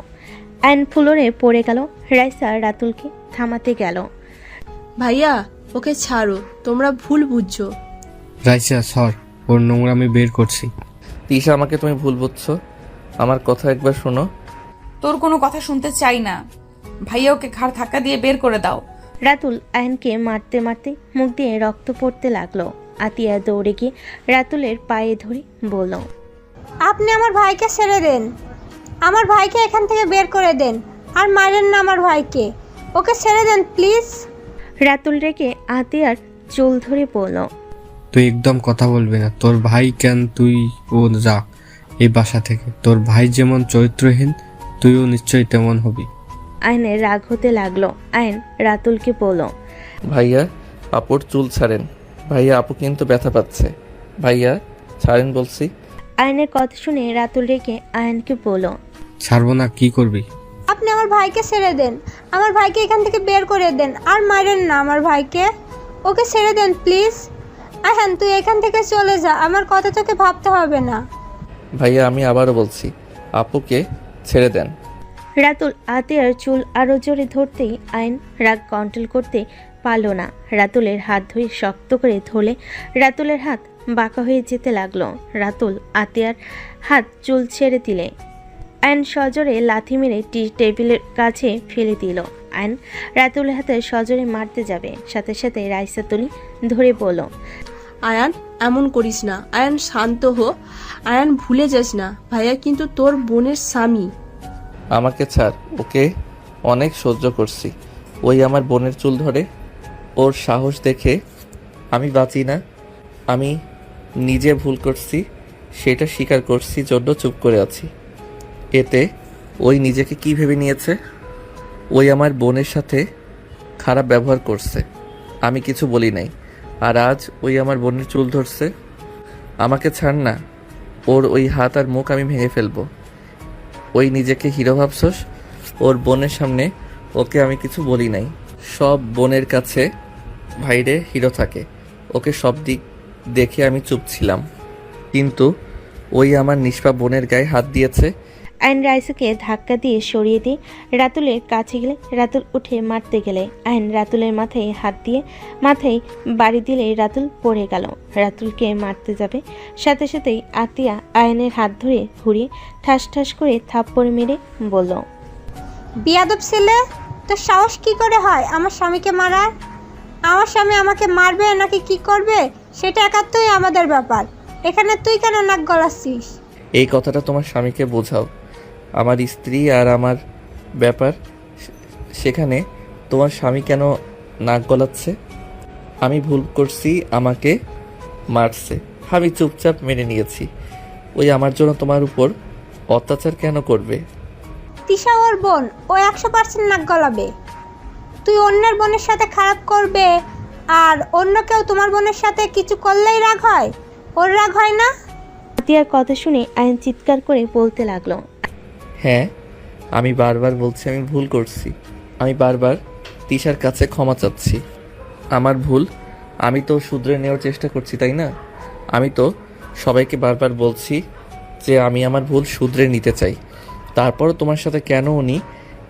আয়ন ফ্লোরে পড়ে গেল। রাইসা রাতুলকে থামাতে গেল। ভাইয়া, ওকে ছাড়ো, তোমরা ভুল বুঝছো। রাইসা সর, ওর নোংরা আমি বের করছি। তিশা, আমাকে তুমি ভুল বুঝছো, আমার কথা একবার শোনো। তোর কোনো কথা শুনতে চাই না। ভাইয়া, ওকে ঘাড় ধাক্কা দিয়ে বের করে দাও। রাতুল আয়নকে মারতে মারতে মুখ দিয়ে রক্ত পড়তে লাগলো। আতিয়া দৌড়ে গিয়ে রাতুলের পায়ে ধরে বলল, আপনি আমার ভাইকে ছেড়ে দেন, আমার ভাইকে এখান থেকে বের করে দেন, আর মারেন না আমার ভাইকে। ওকে ছেড়ে দেন প্লিজ। রাতুল রেগে আতিয়ার চুল ধরে বলল, তুই একদম কথা বলবি না। তোর ভাই কেন, তুই ও যা এই বাসা থেকে। তোর ভাই যেমন চরিত্রহীন, তুইও নিশ্চয়ই তেমন হবি। আয়নের রাগ হতে লাগলো। আয়ন রাতুলকে বলল, ভাইয়া, আপুর চুল ছাড়েন। ভাইয়া, আপু কিন্তু ব্যথা পাচ্ছে। ভাইয়া ছাড়েন বলছি। আয়নের কথা শুনে রাতুল রেগে আয়নকে বলল, ছাড়বো না, কি করবি? আপনি আমার ভাইকে ছেড়ে দেন, আমার ভাইকে এখান থেকে বের করে দেন, আর মারেন না আমার ভাইকে, ওকে ছেড়ে দেন প্লিজ। আহান তুই এখান থেকে চলে যা, আমার কথা তোকে ভাবতে হবে না। ভাইয়া আমি আবারও বলছি, আপুকে ছেড়ে দেন। রাতুল আতিয়ার চুল আরো জোরে ধরতেই আইন রাগ কন্ট্রোল করতে পারল না। রাতুলের হাত ধরে শক্ত করে ধরলে রাতুলের হাত বাঁকা হয়ে যেতে লাগলো। রাতুল আতিয়ার হাত চুল ছেড়ে দিলে আইন সজোরে লাথি মেরে টি টেবিলের কাছে ফেলে দিল। আইন রাতুলের হাতে সজোরে মারতে যাবে, সাথে সাথে রাইসা তুলি ধরে বলল, আয়ান এমন করিস না, আয়ান শান্ত হো, আয়ান ভুলে যাস না ভাইয়া কিন্তু তোর বোনের স্বামী। আমাকে ছাড়, ওকে অনেক সহ্য করছি। ওই আমার বোনের চুল ধরে, ওর সাহস দেখে আমি বাঁচি না। আমি নিজে ভুল করছি, সেটা স্বীকার করছি জন্য চুপ করে আছি। এতে ওই নিজেকে কি ভেবে নিয়েছে? ওই আমার বোনের সাথে খারাপ ব্যবহার করছে, আমি কিছু বলি নাই, আর আজ ওই আমার বোনের চুল ধরছে। আমাকে ছাড় না, ওর ওই হাত আর মুখ আমি ভেঙে ফেলবো। ওই নিজেকে হিরো ভাবছস? ওর বোনের সামনে ওকে আমি কিছু বলি নাই। সব বোনের কাছে ভাইরে হিরো থাকে, ওকে সব দিক দেখে আমি চুপ ছিলাম, কিন্তু ওই আমার নিষ্পাপ বোনের গায়ে হাত দিয়েছে। আইন রাইসাকে ধাক্কা দিয়ে সরিয়ে দিয়ে রাতুলের কাছে গেলে রাতুল উঠে মারতে গেলে আইন রাতুলের মাথায় হাত দিয়ে মাথায় বাড়ি দিলে রাতুল পড়ে গেল। রাতুলকে মারতে যাবে, সাথে সাথেই আতিয়া আয়নের হাত ধরে ঘুরিয়ে ঠাস ঠাস করে থাপ্পড় মেরে বলল, বিয়াদব ছেলে, তোর সাহস কি করে হয় আমার স্বামীকে মারার? আমার স্বামী আমাকে মারবে নাকি কি করবে সেটা একাত্তই আমাদের ব্যাপার, এখানে তুই কেন নাক গলাচ্ছিস? এই কথাটা তোমার স্বামীকে বোঝাও। আমার স্ত্রী আর আমার ব্যাপার, সেখানে তোমার স্বামী কেন নাক গলাচ্ছে? আমি ভুল করছি, আমাকে মারছে, আমি চুপচাপ মেনে নিয়েছি। ওই আমার জন্য তোমার উপর অত্যাচার কেন করবে? তিশা ওর বোন, ও 100% নাক গলাবে। তুই অন্যের বোনের সাথে খারাপ করবে আর অন্য কেউ তোমার বোনের সাথে কিছু করলেই রাগ হয়, ওর রাগ হয় না? আতিয়ার কথা শুনে আইন চিৎকার করে বলতে লাগলো, হ্যাঁ, আমি বারবার বলছি আমি ভুল করছি, আমি বারবার তিশার কাছে ক্ষমা চাচ্ছি। আমার ভুল, আমি তো শুধরে নেওয়ার চেষ্টা করছি, তাই না? আমি তো সবাইকে বারবার বলছি যে আমি আমার ভুল শুধরে নিতে চাই, তারপরও তোমার সাথে কেন উনি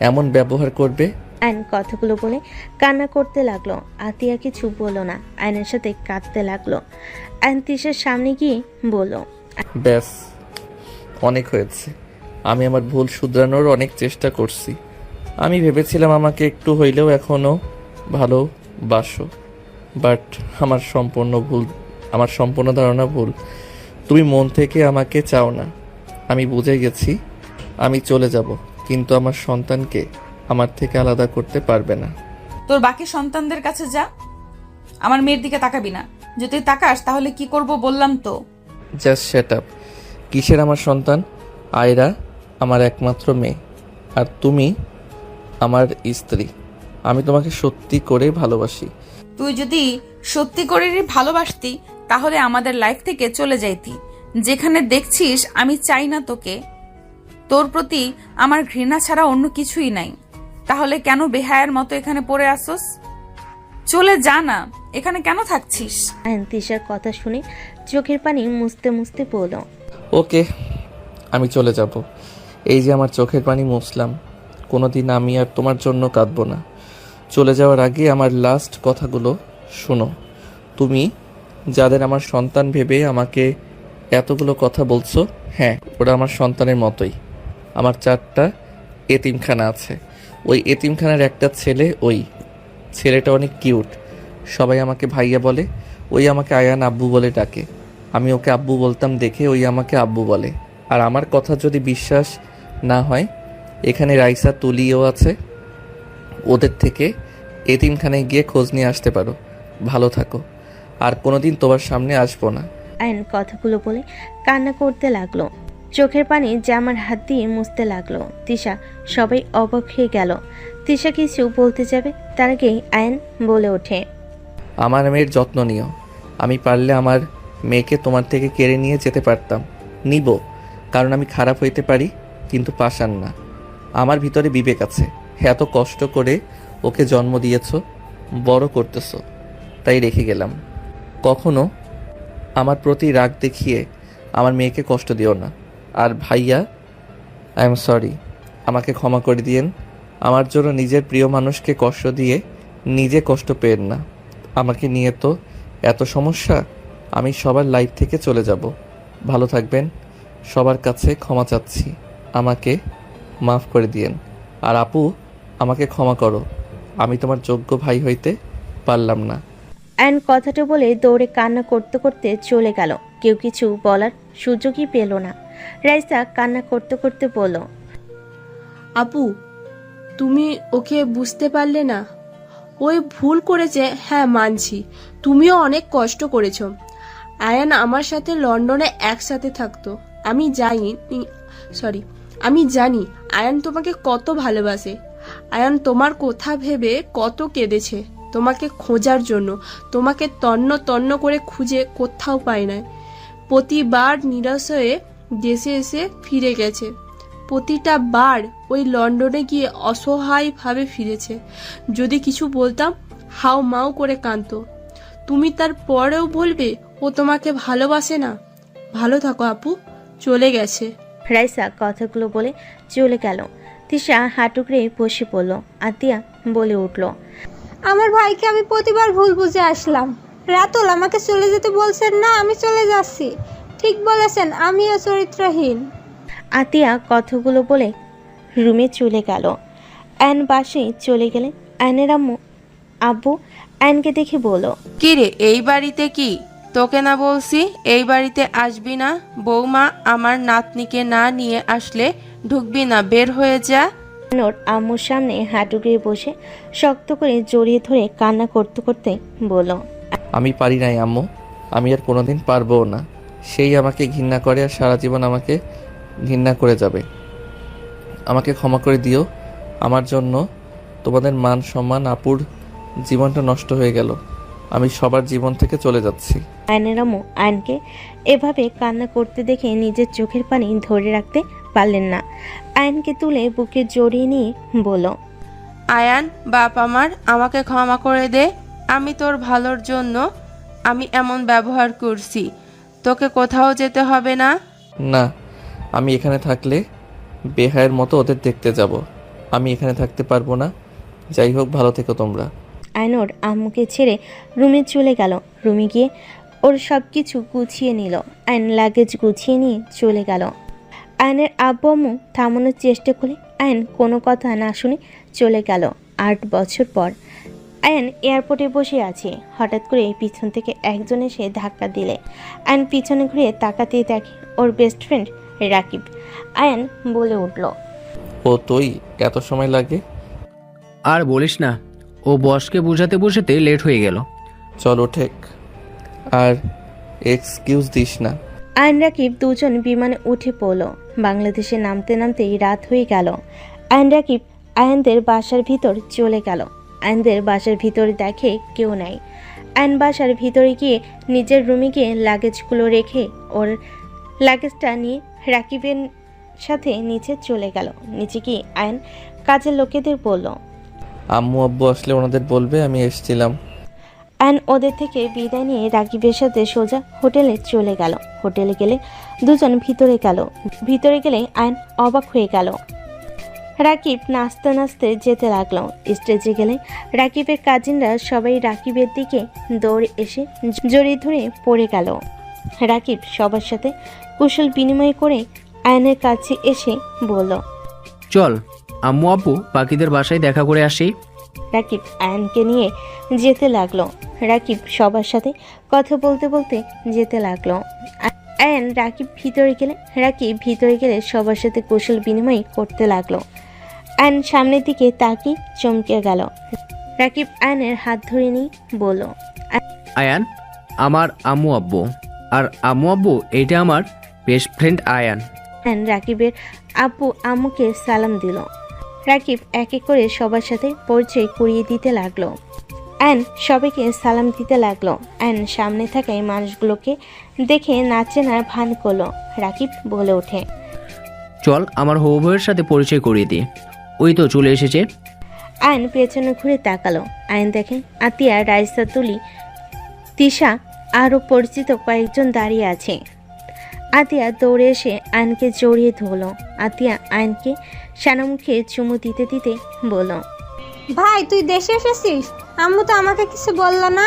এমন ব্যবহার করবে? আইন কথাগুলো বলে কান্না করতে লাগলো। আতিয়া কিছু বলল না, আইনের সাথে কাঁদতে লাগলো। আইন তিশার সামনে গিয়ে বলল, ব্যাস, অনেক হয়েছে। আমি আমার ভুল শুধরানোর অনেক চেষ্টা করছি। আমি ভেবেছিলাম আমাকে একটু হইলেও এখনও ভালোবাসো, বাট আমার সম্পূর্ণ ধারণা ভুল। তুমি মন থেকে আমাকে চাও না, আমি বুঝে গেছি। আমি চলে যাব, কিন্তু আমার সন্তানকে আমার থেকে আলাদা করতে পারবে না। তোর বাকি সন্তানদের কাছে যা, আমার মেয়ের দিকে তাকাবি না। যদি তাকাস তাহলে কি করব বললাম তো। Just shut up. কিসের আমার সন্তান? আয়রা আমার একমাত্র মেয়ে, আর তুমি আমার স্ত্রী। আমি তোমাকে সত্যি করে ভালোবাসি। তুই যদি সত্যি করে ভালোবাসতি তাহলে আমাদের লাইফ থেকে চলে যাইতি। যেখানে দেখছিস আমি চাই না তোকে, তোর প্রতি আমার ঘৃণা ছাড়া অন্য কিছুই নাই, তাহলে কেন বেহায়ার মতো এখানে পড়ে আসোস? চলে যা না, এখানে কেন থাকছিস? আইন তিশার কথা শুনে চোখের পানি মুছতে মুছতে বলল, ওকে, আমি চলে যাব। এই যে আমার চোখের পানি মুছলাম, কোনোদিন আমি আর তোমার জন্য কাঁদবো না। চলে যাওয়ার আগে আমার লাস্ট কথাগুলো শোনো। তুমি যাদের আমার সন্তান ভেবে আমাকে এতগুলো কথা বলছো, হ্যাঁ, ওরা আমার সন্তানের মতোই। আমার 4টা এতিমখানা আছে, ওই এতিমখানার একটা ছেলে, ওই ছেলেটা অনেক কিউট। সবাই আমাকে ভাইয়া বলে, ওই আমাকে আয়ান আব্বু বলে ডাকে। আমি ওকে আব্বু বলতাম দেখে ওই আমাকে আব্বু বলে। আর আমার কথা যদি বিশ্বাস না হয়, এখানে রাইসা তুলিও আছে, ওদের থেকে এতিমখানায় গিয়ে খোঁজ নিয়ে আসতে পারো। ভালো থাকো, আর কোনোদিন তোমার সামনে আসবো না। আইন কথাগুলো বলে কান্না করতে লাগলো। চোখের পানি জামার হাত দিয়ে মুছতে লাগলো। তিশা সবাই অবাক হয়ে গেল। তিশা কিছু বলতে যাবে, তার আগেই আইন বলে ওঠে, আমার মেয়ের যত্ন নিও। আমি পারলে আমার মেয়েকে তোমার থেকে কেড়ে নিয়ে যেতে পারতাম, নিব, কারণ আমি খারাপ হইতে পারি কিন্তু পাষাণ না। আমার ভিতরে বিবেক আছে। এত কষ্ট করে ওকে জন্ম দিয়েছ, বড় করতেছ, তাই রেখে গেলাম। কখনো আমার প্রতি রাগ দেখিয়ে আমার মেয়েকে কষ্ট দিও না। আর ভাইয়া, আই এম সরি, আমাকে ক্ষমা করে দিয়েন। আমার জন্য নিজের প্রিয় মানুষকে কষ্ট দিয়ে নিজে কষ্ট পেয়েন না। আমাকে নিয়ে তো এত সমস্যা, আমি সবার লাইফ থেকে চলে যাব। ভালো থাকবেন। সবার কাছে ক্ষমা চাচ্ছি, আমাকে মাফ করে দিয়েন। আর আপু, আমাকে ক্ষমা করো, আমি তোমার যোগ্য ভাই হইতে পারলাম না। অ্যান কথাটা বলে দৌড়ে কান্না করতে করতে চলে গেল। কেউ কিছু বলার সুযোগই পেল না। রাইসা কান্না করতে করতে বলল, আপু, তুমি ওকে বুঝতে পারলে না? ওই ভুল করেছে, হ্যাঁ মানছি। তুমিও অনেক কষ্ট করেছো। আয়ান আমার সাথে লন্ডনে একসাথে থাকতো। আমি জানি আয়ান তোমাকে কত ভালোবাসে। আয়ান তোমার কথা ভেবে কত কেঁদেছে তোমাকে খোঁজার জন্য। তোমাকে তন্ন তন্ন করে খুঁজে কোথাও পায় না। প্রতিবার নিরাশ হয়ে দেশে এসে ফিরে গেছে। প্রতিটা বার ওই লন্ডনে গিয়ে অসহায়ভাবে ফিরেছে। যদি কিছু বলতাম হাউ মাউ করে কাঁদতো। তুমি তার পরেও বলবে ও তোমাকে ভালোবাসে না? ভালো থাকো আপু, চলে গেছে। রাইসা কথাগুলো বলে চলে গেল। তিশা হাঁটুকড়ে বসে পড়ল। আতিয়া বলে উঠল, আমার ভাইকে আমি প্রতিবার ভুল বুঝে আসলাম। রাতুল আমাকে চলে যেতে বলছেন না, আমি চলে যাচ্ছি। ঠিক বলেছেন, আমিও চরিত্রহীন। আতিয়া কথাগুলো বলে রুমে চলে গেল। অ্যান বাসে চলে গেলে অ্যানের আব্বু অ্যানকে দেখে বলল, কি রে, এই বাড়িতে কি তোকে না বলছি এই বাড়িতে আসবি না? বৌমা আমার নাতনিকে না নিয়ে আসলে ঢুকবি না, বের হয়ে যা। অ্যানোর আম্মুর সামনে হাঁটুকে বসে শক্ত করে জড়িয়ে ধরে কান্না করতে করতে বলল, আমি পারি নাই আম্মু, আমি আর কোনোদিন পারবো না। সেই আমাকে ঘৃণা করে আর সারা জীবন আমাকে ঘৃণা করে যাবে। আমাকে ক্ষমা করে দিও। আমার জন্য তোমাদের মান সম্মান, আপুর জীবনটা নষ্ট হয়ে গেল। আমি সবার জীবন থেকে চলে যাচ্ছি। আয়নের আম্মু আয়নকে এভাবে কান্না করতে দেখে নিজের চোখের পানি ধরে রাখতে পারলেন না। আয়নকে তুলে বুকে জড়িয়ে নিয়ে বলল, আয়ান বাপ আমার, আমাকে ক্ষমা করে দে। আমি তোর ভালোর জন্য আমি এমন ব্যবহার করছি। তোকে কোথাও যেতে হবে না। না, আমি এখানে থাকলে বেহায়ের মতো ওদের দেখতে যাব। আমি এখানে থাকতে পারবো না। যাই হোক, ভালো থেকো তোমরা। আয়নোর আম্মুকে ছেড়ে রুমে চলে গেল। রুমে গিয়ে ওর সব কিছু গুছিয়ে নিল। আয়ন লাগেজ গুছিয়ে নিয়ে চলে গেল। আয়নের আব্বু আম্মু থামানোর চেষ্টা করে আয়ন কোনো কথা না শুনে চলে গেল। 8 বছর পর আয়ন এয়ারপোর্টে বসে আছে। হঠাৎ করে পিছন থেকে একজন এসে ধাক্কা দিলে আয়ন পিছনে ঘুরে তাকাতেই দেখে ওর বেস্ট ফ্রেন্ড রাকিব। আয়ন বলে উঠল, ও তুই, এত সময় লাগে? আর বলিস না, ও বসকে বোঝাতে বোঝাতে লেট হয়ে গেল। চলো ঠেক, আর এক্সকিউজ দিস না। আয়ন রাকিব দুজন বিমানে উঠে পড়ল। বাংলাদেশে নামতে নামতেই রাত হয়ে গেল। আয়ন রাকিব আয়নদের বাসার ভিতর চলে গেল। আয়নদের বাসার ভিতরে দেখে কেউ নাই। আয়ন বাসার ভিতরে গিয়ে নিজের রুমে গিয়ে লাগেজগুলো রেখে ওর লাগেজটা নিয়ে রাকিবের সাথে নিচে চলে গেল। নিচে গিয়ে আয়ন কাজের লোকেদের বলল, আম্মু আব্বু আসলে ওনাদের বলবে আমি এসেছিলাম। আয়ন ওদের থেকে বিদায় নিয়ে রাকিবের সাথে সোজা হোটেলে চলে গেল। হোটেলে গেলে দুজন ভিতরে গেল। ভিতরে গেলে আয়ন অবাক হয়ে গেল। রাকিব নাচতে নাচতে যেতে লাগলো। স্টেজে গেলে রাকিবের কাজিনরা সবাই রাকিবের দিকে দৌড়ে এসে জড়িয়ে ধরে পড়ে গেল। রাকিব সবার সাথে কুশল বিনিময় করে আয়নের কাছে এসে বলল, চল আম্মু আব্বু বাকিদের বাসায় দেখা করে আসি। রাকিব আয়নকে নিয়ে যেতে লাগলো। রাকিব সবার সাথে কথা বলতে বলতে যেতে লাগলো। আয়ন রাকিব ভিতরে গেলে সবার সাথে কুশল বিনিময় করতে লাগলো। আয়ন সামনের দিকে তাকিয়ে চমকে গেল। রাকিব আয়নের হাত ধরে নিয়ে বলল, আয়ান আমার আম্মু আব্বু, আর আম্মু আব্বু এইটা আমার বেস্ট ফ্রেন্ড আয়ান। আয়ন রাকিবের আব্বু আম্মুকে সালাম দিল। রাকিব এক এক করে সবার সাথে পরিচয় করিয়ে দিতে লাগলো। আয়ন সবাইকে সালাম দিতে লাগলো। আয়ন সামনে থাকা এই মানুষগুলোকে দেখে নাচেনার ভান করলো। রাকিব বলে ওঠে, চল আমার হবু বউয়ের সাথে পরিচয় করিয়ে দিই, ওই তো চলে এসেছে। আয়ন পেছনে ঘুরে তাকালো। আয়ন দেখে আতিয়া, রাইসা, তুলি, তিশা আরও পরিচিত কয়েকজন দাঁড়িয়ে আছে। আতিয়া দৌড়ে এসে আয়নকে জড়িয়ে ধরলো। আতিয়া আয়নকে সানামুখে চুমু দিতে দিতে বলল, ভাই তুই দেশে এসেছিস? আম্মু তো আমাকে কিছু বললো না।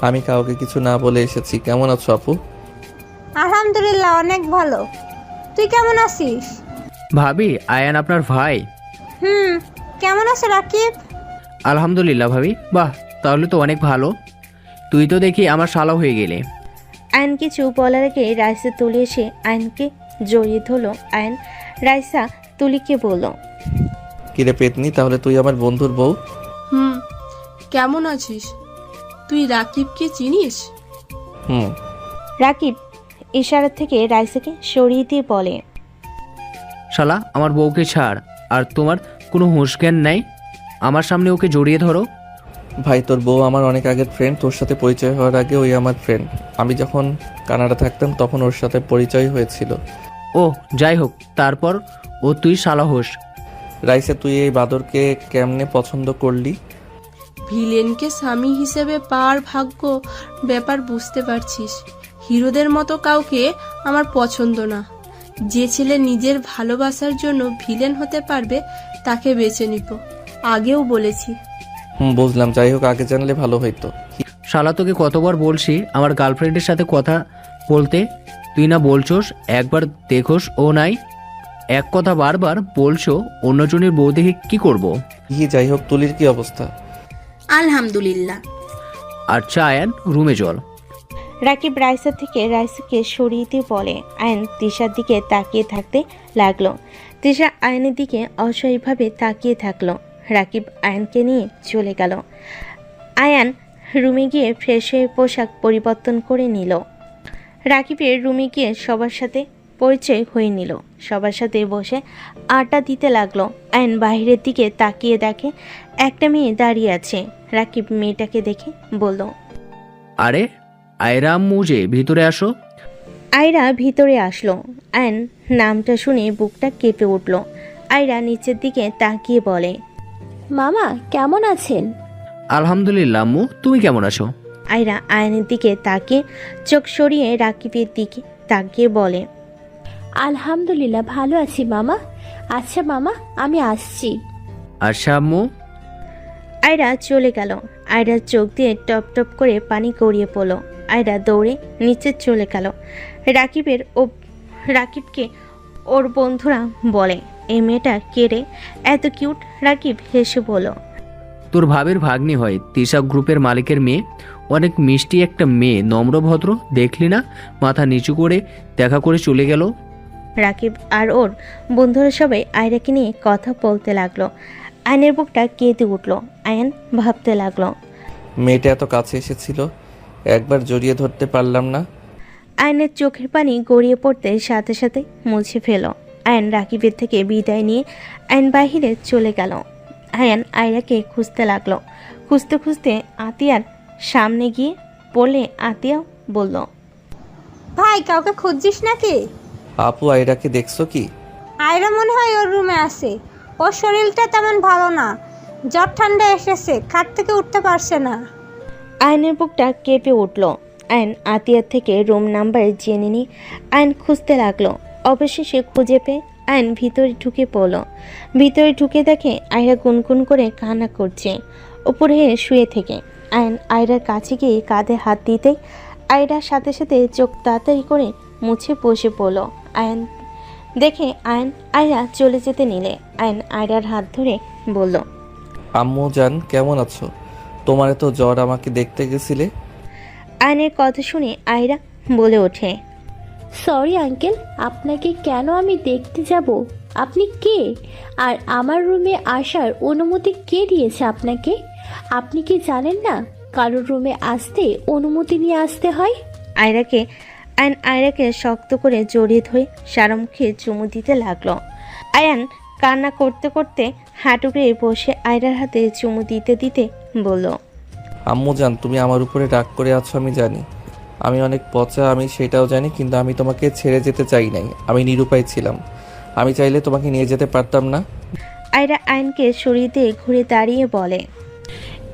আমি কাউকে কিছু না বলে এসেছি। কেমন আছো আপু? আলহামদুলিল্লাহ, অনেক ভালো। তুই কেমন আছিস? ভাবি, আয়ান আপনার ভাই? কেমন আছো রাকিব? আলহামদুলিল্লাহ ভাবি। বাহ, তাহলে তো অনেক ভালো। তুই তো দেখি আমার শালা হয়ে গেলে। আয়ন কিছু বলার আগে রাইসা তুলি এসে আয়নকে জড়িয়ে ধরলো। আয়ন রাইসা তুলিকে বলল, কিরে পেতনি, তাহলে তুই আমার বন্ধুর বউ? কেমন আছিস? তুই রাকিবকে চিনিস? হুম। রাকিব ইশারা থেকে রাইসাকে সরিয়ে দিয়ে বলে, শালা আমার বউকে ছাড়। আর তোমার কোনো হুঁশ জ্ঞান নাই? আমার সামনে ওকে জড়িয়ে ধরো। ভাই তোর বউ আমার অনেক আগের ফ্রেন্ড। তোর সাথে পরিচয় হওয়ার আগে ওই আমার ফ্রেন্ড। আমি যখন কানাডা থাকতাম তখন ওর সাথে পরিচয় হয়েছিল। ও যাই হোক, তারপর ও তুই শালা হোস। রাইসা, তুই এই বাদরকে কেমনে পছন্দ করলি? ভিলেনকে স্বামী হিসেবে পাওয়ার ভাগ্য ব্যাপার বুঝতে পারছিস। হিরোদের মতো কাউকে আমার পছন্দ না। যে ছেলে নিজের ভালোবাসার জন্য ভিলেন হতে পারবে তাকে বেছে নিব, আগেও বলেছি। বুঝলাম। যাই হোক, আগে জানলে ভালো হইতো। শালা তোকে কতবার বলছি আমার গার্লফ্রেন্ডের সাথে কথা বলতে, তুই না বলছোস একবার দেখোস ও নাই। এক কথা বারবার বলছো, অন্যজনের বউ দেখে কি করব? যাই হোক, তুলির কি অবস্থা? আলহামদুলিল্লাহ। আচ্ছা আয়ান, রুমে চল। রাকিব রাইসা থেকে রাইসাকে সরিয়ে দিয়ে বলে। আয়ন তিশার দিকে তাকিয়ে থাকতে লাগলো। তিশা আয়নের দিকে অসহায়ভাবে তাকিয়ে থাকলো। রাকিব আয়নকে নিয়ে চলে গেল। আয়ান রুমে গিয়ে ফ্রেশ হয়ে পোশাক পরিবর্তন করে নিল। রাকিবের রুমে গিয়ে সবার সাথে পরিচয় হয়ে নিল। সবার সাথে বসে আড্ডা দিতে লাগলো। আয়ন বাইরের দিকে তাকিয়ে দেখে একটা মেয়ে দাঁড়িয়ে আছে। রাকিব মেয়েটাকে দেখে বলল, আরে আয়রা আম্মু যে, ভিতরে আসো। আয়রা ভিতরে আসলো। আয়ন নামটা শুনে বুকটা কেঁপে উঠল। আয়রা নিচের দিকে তাকিয়ে বলে, মামা কেমন আছেন? আলহামদুলিল্লাহ আম্মু, তুমি কেমন আছো? আয়রা আয়নের দিকে তাকিয়ে চোখ সরিয়ে রাকিবের দিকে তাকিয়ে বলে, আলহামদুলিল্লাহ ভালো আছি মামা। আচ্ছা মামা, আমি আসছি। আচ্ছা আম্মু। আয়রা চলে গেল। আয়রার চোখ দিয়ে টপ টপ করে পানি গড়িয়ে পড়ল। আয়রা দৌড়ে নিচে চলে গেল। রাকিবকে ওর বন্ধুরা বলে, এই মেয়েটা কে রে, এত কিউট? রাকিব হেসে বলল, তোর ভাবের ভাগ্নি হয়, তিশা গ্রুপের মালিকের মেয়ে। অনেক মিষ্টি একটা মেয়ে, নম্রভদ্র, দেখলি না? মাথা নিচু করে দেখা করে চলে গেল। রাকিব আর ওর বন্ধুরা সবাই আয়রাকে নিয়ে কথা বলতে লাগলো। আয়নের বুকটা কেঁদে উঠল। আয়ন ভাবতে লাগলো, মেয়েটা এত কাছে এসেছিল, একবার জড়িয়ে ধরতে পারলাম না। আয়নের চোখের পানি গড়িয়ে পড়তে সাথে সাথে মুছে ফেল। আয়ন রাকিবের থেকে বিদায় নিয়ে আয়ন বাহিরে চলে গেল। আয়ন আয়রাকে খুঁজতে লাগলো। খুঁজতে খুঁজতে আতিয়ার সামনে গিয়ে বলে, আতিয়া বলল, ভাই কাউকে খুঁজছিস নাকি? আপু, আয়রাকে দেখছো কি? আয়রা মনে হয় ওর রুমে আছে। ওর শরীরটা তেমন ভালো না, জ্বর ঠান্ডা এসেছে, খাট থেকে উঠতে পারছে না। আয়নের বুকটা কেঁপে উঠল। আয়ন আতিয়ার থেকে রুম নাম্বার জেনে নিয়ে আয়ন খুঁজতে লাগলো। অবশেষে খুঁজে পেয়ে আয়ন ভিতরে ঢুকে পড়ল। ভিতরে ঢুকে দেখে আয়রা গুনগুন করে কান্না করছে উপরে শুয়ে থেকে। আয়ন আয়রার কাছে গিয়ে কাঁধে হাত দিতেই আয়রার সাথে সাথে চোখ তাড়াতাড়ি করে মুছে বসে পড়ল। আয়ন দেখে আয়রা চলে যেতে নিলে আয়ন আয়রার হাত ধরে বলল, আম্মু জান, কেমন আছো? তোমার এত জ্বর, আমাকে দেখতে গেছিলে? আয়নের কথা শুনে আয়রা বলে ওঠে, সরি আঙ্কেল, আপনাকে কেন আমি দেখতে যাব? আপনি কে? আর আমার রুমে আসার অনুমতি কে দিয়েছে আপনাকে? আপনি কি জানেন না কারোর রুমে আসতে অনুমতি নিয়ে আসতে হয়? আয়রাকে শক্ত করে জড়িয়ে ধরে সারা মুখে চুমু দিতে লাগলো। আয়ান কান্না করতে করতে হাঁটু গেড়ে বসে আয়রার হাতে চুমু দিতে দিতে বলল, আম্মু জান, তুমি আমার উপরে রাগ করে আছো আমি জানি। আমি অনেক পচা, আমি সেটাও জানি, কিন্তু আমি তোমাকে ছেড়ে যেতে চাই নাই। আমি নিরুপায় ছিলাম। আমি চাইলে তোমাকে নিয়ে যেতে পারতাম না? আয়রা আয়নকে সরিয়ে দিয়ে ঘুরে দাঁড়িয়ে বলে,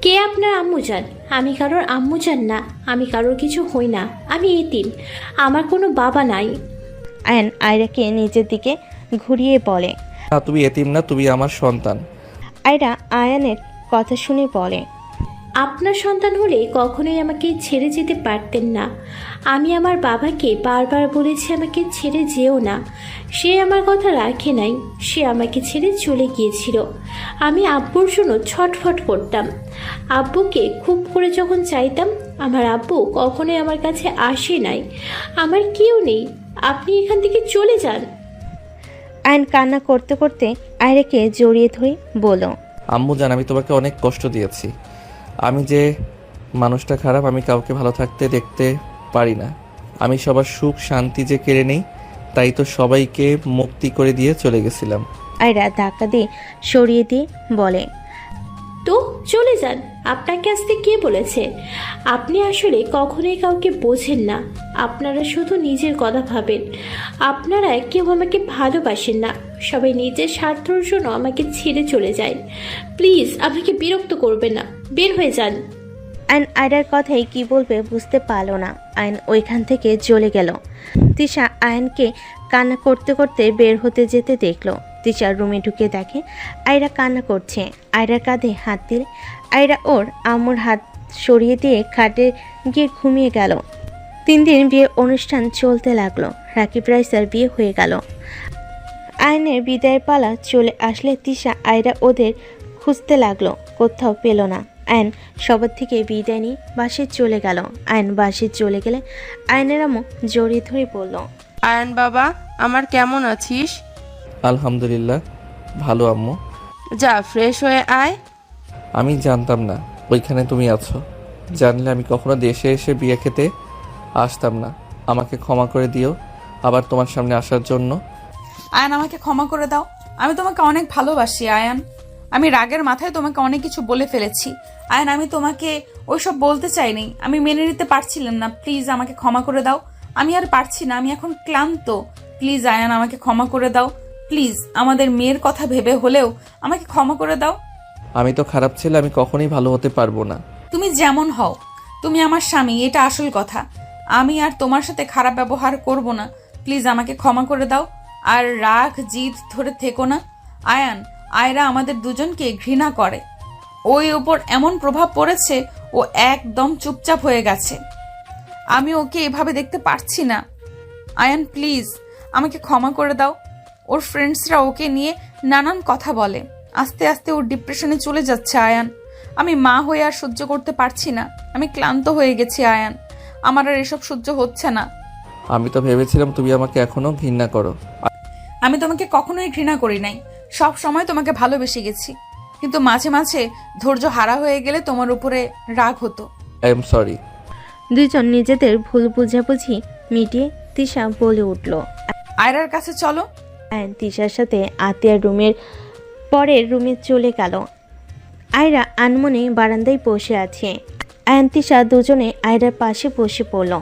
কে আপনার আম্মুজান? আমি কারোর আম্মুজান না, আমি কারোর কিছু হই না, আমি এতিম, আমার কোনো বাবা নাই। আয়ন আয়রাকে নিজের দিকে ঘুরিয়ে বলে, না, তুমি এতিম না, তুমি আমার সন্তান। আয়রা আয়নের কথা শুনে বলে, আপনার সন্তান হলে কখনোই আমাকে ছেড়ে যেতে পারতেন না। আমি আমার বাবাকে বারবার বলেছি আমাকে ছেড়ে যেও না, সে আমার কথা রাখে নাই, সে আমাকে ছেড়ে চলে গিয়েছিল। আমি আব্বুর জন্য ছটফট করতাম, আব্বুকে খুব করে যখন চাইতাম, আমার আব্বু কখনোই আমার কাছে আসে নাই। আমার কেউ নেই, আপনি এখান থেকে চলে যান। আয়ন কান্না করতে করতে আয়রাকে জড়িয়ে ধরে বলল, আম্মু জান, আমি তোমাকে অনেক কষ্ট দিয়েছি। আমি যে মানুষটা খারাপ, আমি কাউকে ভালো থাকতে দেখতে পারি না। আমি সবার সুখ শান্তি যে কেড়ে নেই, তাই তো সবাইকে মুক্তি করে দিয়ে চলে গেছিলাম। আয়রা ধাক্কা দিয়ে সরিয়ে দিয়ে বলে, তো চলে যান, আপনাকে আসতে কে বলেছে? আপনি আসলে কখনোই কাউকে বোঝেন না, আপনারা শুধু নিজের কথা ভাবেন। আপনারা কেউ আমাকে ভালোবাসেন না, সবাই নিজের স্বার্থের জন্য আমাকে ছেড়ে চলে যায়। প্লিজ আমাকে বিরক্ত করবেন না, বের হয়ে যান। আয়ন আয়রার কথাই কি বলবে বুঝতে পারল না। আয়ন ওইখান থেকে চলে গেল। তিশা আয়নকে কান্না করতে করতে বের হতে যেতে দেখলো। তিশার রুমে ঢুকে দেখে আয়রা কান্না করছে। আয়রার কাঁধে হাত দিলে আয়রা ওর আম্মুর হাত সরিয়ে দিয়ে খাটে গিয়ে ঘুমিয়ে গেল। 3 দিন বিয়ে অনুষ্ঠান চলতে লাগলো। রাকিব রাইসার বিয়ে হয়ে গেল। আয়নের বিদায়ের পালা চলে আসলে তিশা আয়রা ওদের খুঁজতে লাগলো, কোথাও পেল না। আয়ন সবার থেকে বিদায় নিয়ে বাসে চলে গেল। আয়ন বাসে চলে গেলে আয়নের আম্মু জড়িয়ে ধরে বলল, আয়ান বাবা, আমার কেমন আছিস? আলহামদুলিল্লাহ ভালো আম্মু। যা ফ্রেশ হয়ে আয়। আমি জানতাম না ওইখানে তুমি আছো। জানলে আমি কখনো দেশে এসে বিয়ে খেতে আসতাম না। আমাকে ক্ষমা করে দিও আবার তোমার সামনে আসার জন্য। আয়ান, আমাকে ক্ষমা করে দাও। আমি তোমাকে অনেক ভালোবাসি আয়ান। আমি রাগের মাথায় তোমাকে অনেক কিছু বলে ফেলেছি আয়ান। আমি তোমাকে ওইসব বলতে চাইনি, আমি মেনে নিতে পারছিলাম না। প্লিজ আমাকে ক্ষমা করে দাও। আমি আর পারছি না, আমি এখন ক্লান্ত। প্লিজ আয়ান, আমাকে ক্ষমা করে দাও। প্লিজ, আমাদের মেয়ের কথা ভেবে হলেও আমাকে ক্ষমা করে দাও। আমি তো খারাপ ছেলে, আমি কখনোই ভালো হতে পারবো না। তুমি যেমন হও, তুমি আমার স্বামী, এটা আসল কথা। আমি আর তোমার সাথে খারাপ ব্যবহার করব না। প্লিজ আমাকে ক্ষমা করে দাও। আর রাগ জিদ ধরে থেকো না আয়ান। আয়রা আমাদের দুজনকে ঘৃণা করে। ওই ওপর এমন প্রভাব পড়েছে, ও একদম চুপচাপ হয়ে গেছে। আমি ওকে এভাবে দেখতে পারছি না। আয়ান প্লিজ আমাকে ক্ষমা করে দাও। ওর ফ্রেন্ডসরা ওকে নিয়ে নানান কথা বলে। আস্তে আস্তে ওর ডিপ্রেশনে চলে যাচ্ছে আয়ান। আমি মা হয়ে আর সহ্য করতে পারছি না। আমি ক্লান্ত হয়ে গেছি আয়ান, আমার আর এসব সহ্য হচ্ছে না। আমি তো ভেবেছিলাম তুমি আমাকে এখনো ঘৃণা করো। আমি তোমাকে কখনোই ঘৃণা করি নাই, সব সময় তোমাকে ভালোবেসে গেছি। কিন্তু মাঝে মাঝে ধৈর্য হারা হয়ে গেলে তোমার উপরে রাগ হতো। I am sorry. দুজন নিজেদের ভুল বুঝাবুঝি মিটিয়ে তিশা বলে উঠল, আয়রার কাছে চলো। আয়ন তিশার সাথে আতিয়ার রুমের পরের রুমে চলে গেল। আয়রা আনমনে বারান্দায় বসে আছে। আয়ন তিশা দুজনে আয়রার পাশে বসে পড়ল।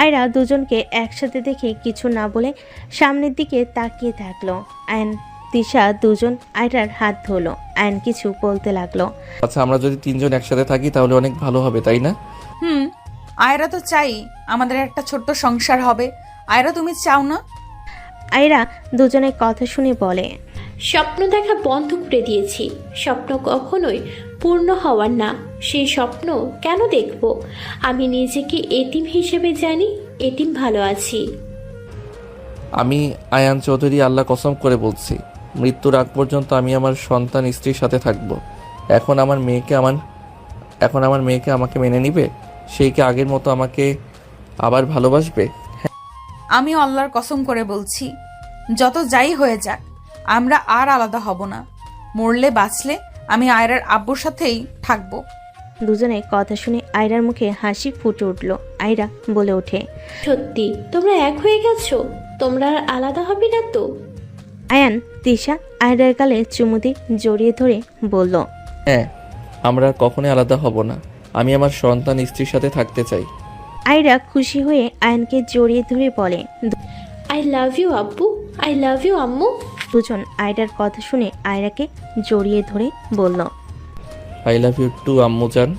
আয়রা দুজনকে একসাথে দেখে কিছু না বলে সামনের দিকে তাকিয়ে থাকলো। আয়ন তিশা দুজন আয়রার হাত ধরলো। আয়ন কিছু বলতে লাগলো। আচ্ছা, আমরা যদি 3 জন একসাথে থাকি তাহলে অনেক ভালো হবে, তাই না? আয়রা তো চাই আমাদের একটা ছোট্ট সংসার হবে। আয়রা তুমি চাও না? আয়রা দুজনের কথা শুনে বলে, স্বপ্ন দেখা বন্ধ করে দিয়েছি। স্বপ্ন কখনোই পূর্ণ হওয়ার না, সেই স্বপ্ন কেন দেখব? আমি নিজেকে এতিম হিসেবে জানি, এতিম ভালো আছি। আমি আয়ান চৌধুরী আল্লাহ কসম করে বলছি, মৃত্যুর আগ পর্যন্ত আমি আমার সন্তান স্ত্রীর সাথে থাকব। এখন আমার মেয়েকে আমাকে মেনে নিবে? সেই কি আগের মতো আমাকে আবার ভালোবাসবে? আমিও আল্লাহর কসম করে বলছি, যত যাই হয়ে যাক আমরা আর আলাদা হব না। মরলে বাঁচলে আমি আয়রার আব্বুর সাথেই থাকবো। দুজনে কথা শুনে আয়রার মুখে হাসি ফুটে উঠল। আয়রা বলে ওঠে, সত্যি তোমরা এক হয়ে গেছো? তোমরা আর আলাদা হবে না তো? আয়ান তিশা আয়রার গালে চুমু দিয়ে জড়িয়ে ধরে বলল, হ্যাঁ, আমরা আর কখনোই আলাদা হব না। আমি আমার সন্তান স্ত্রীর সাথে থাকতে চাই। আয়রা খুশি হয়ে আয়নকে জড়িয়ে ধরে বলে। আই লাভ ইউ আব্বু, আই লাভ ইউ আম্মু। দুজন আয়রার কথা শুনে আয়রাকে জড়িয়ে ধরে বলল, আই লাভ ইউ টু আম্মু জান।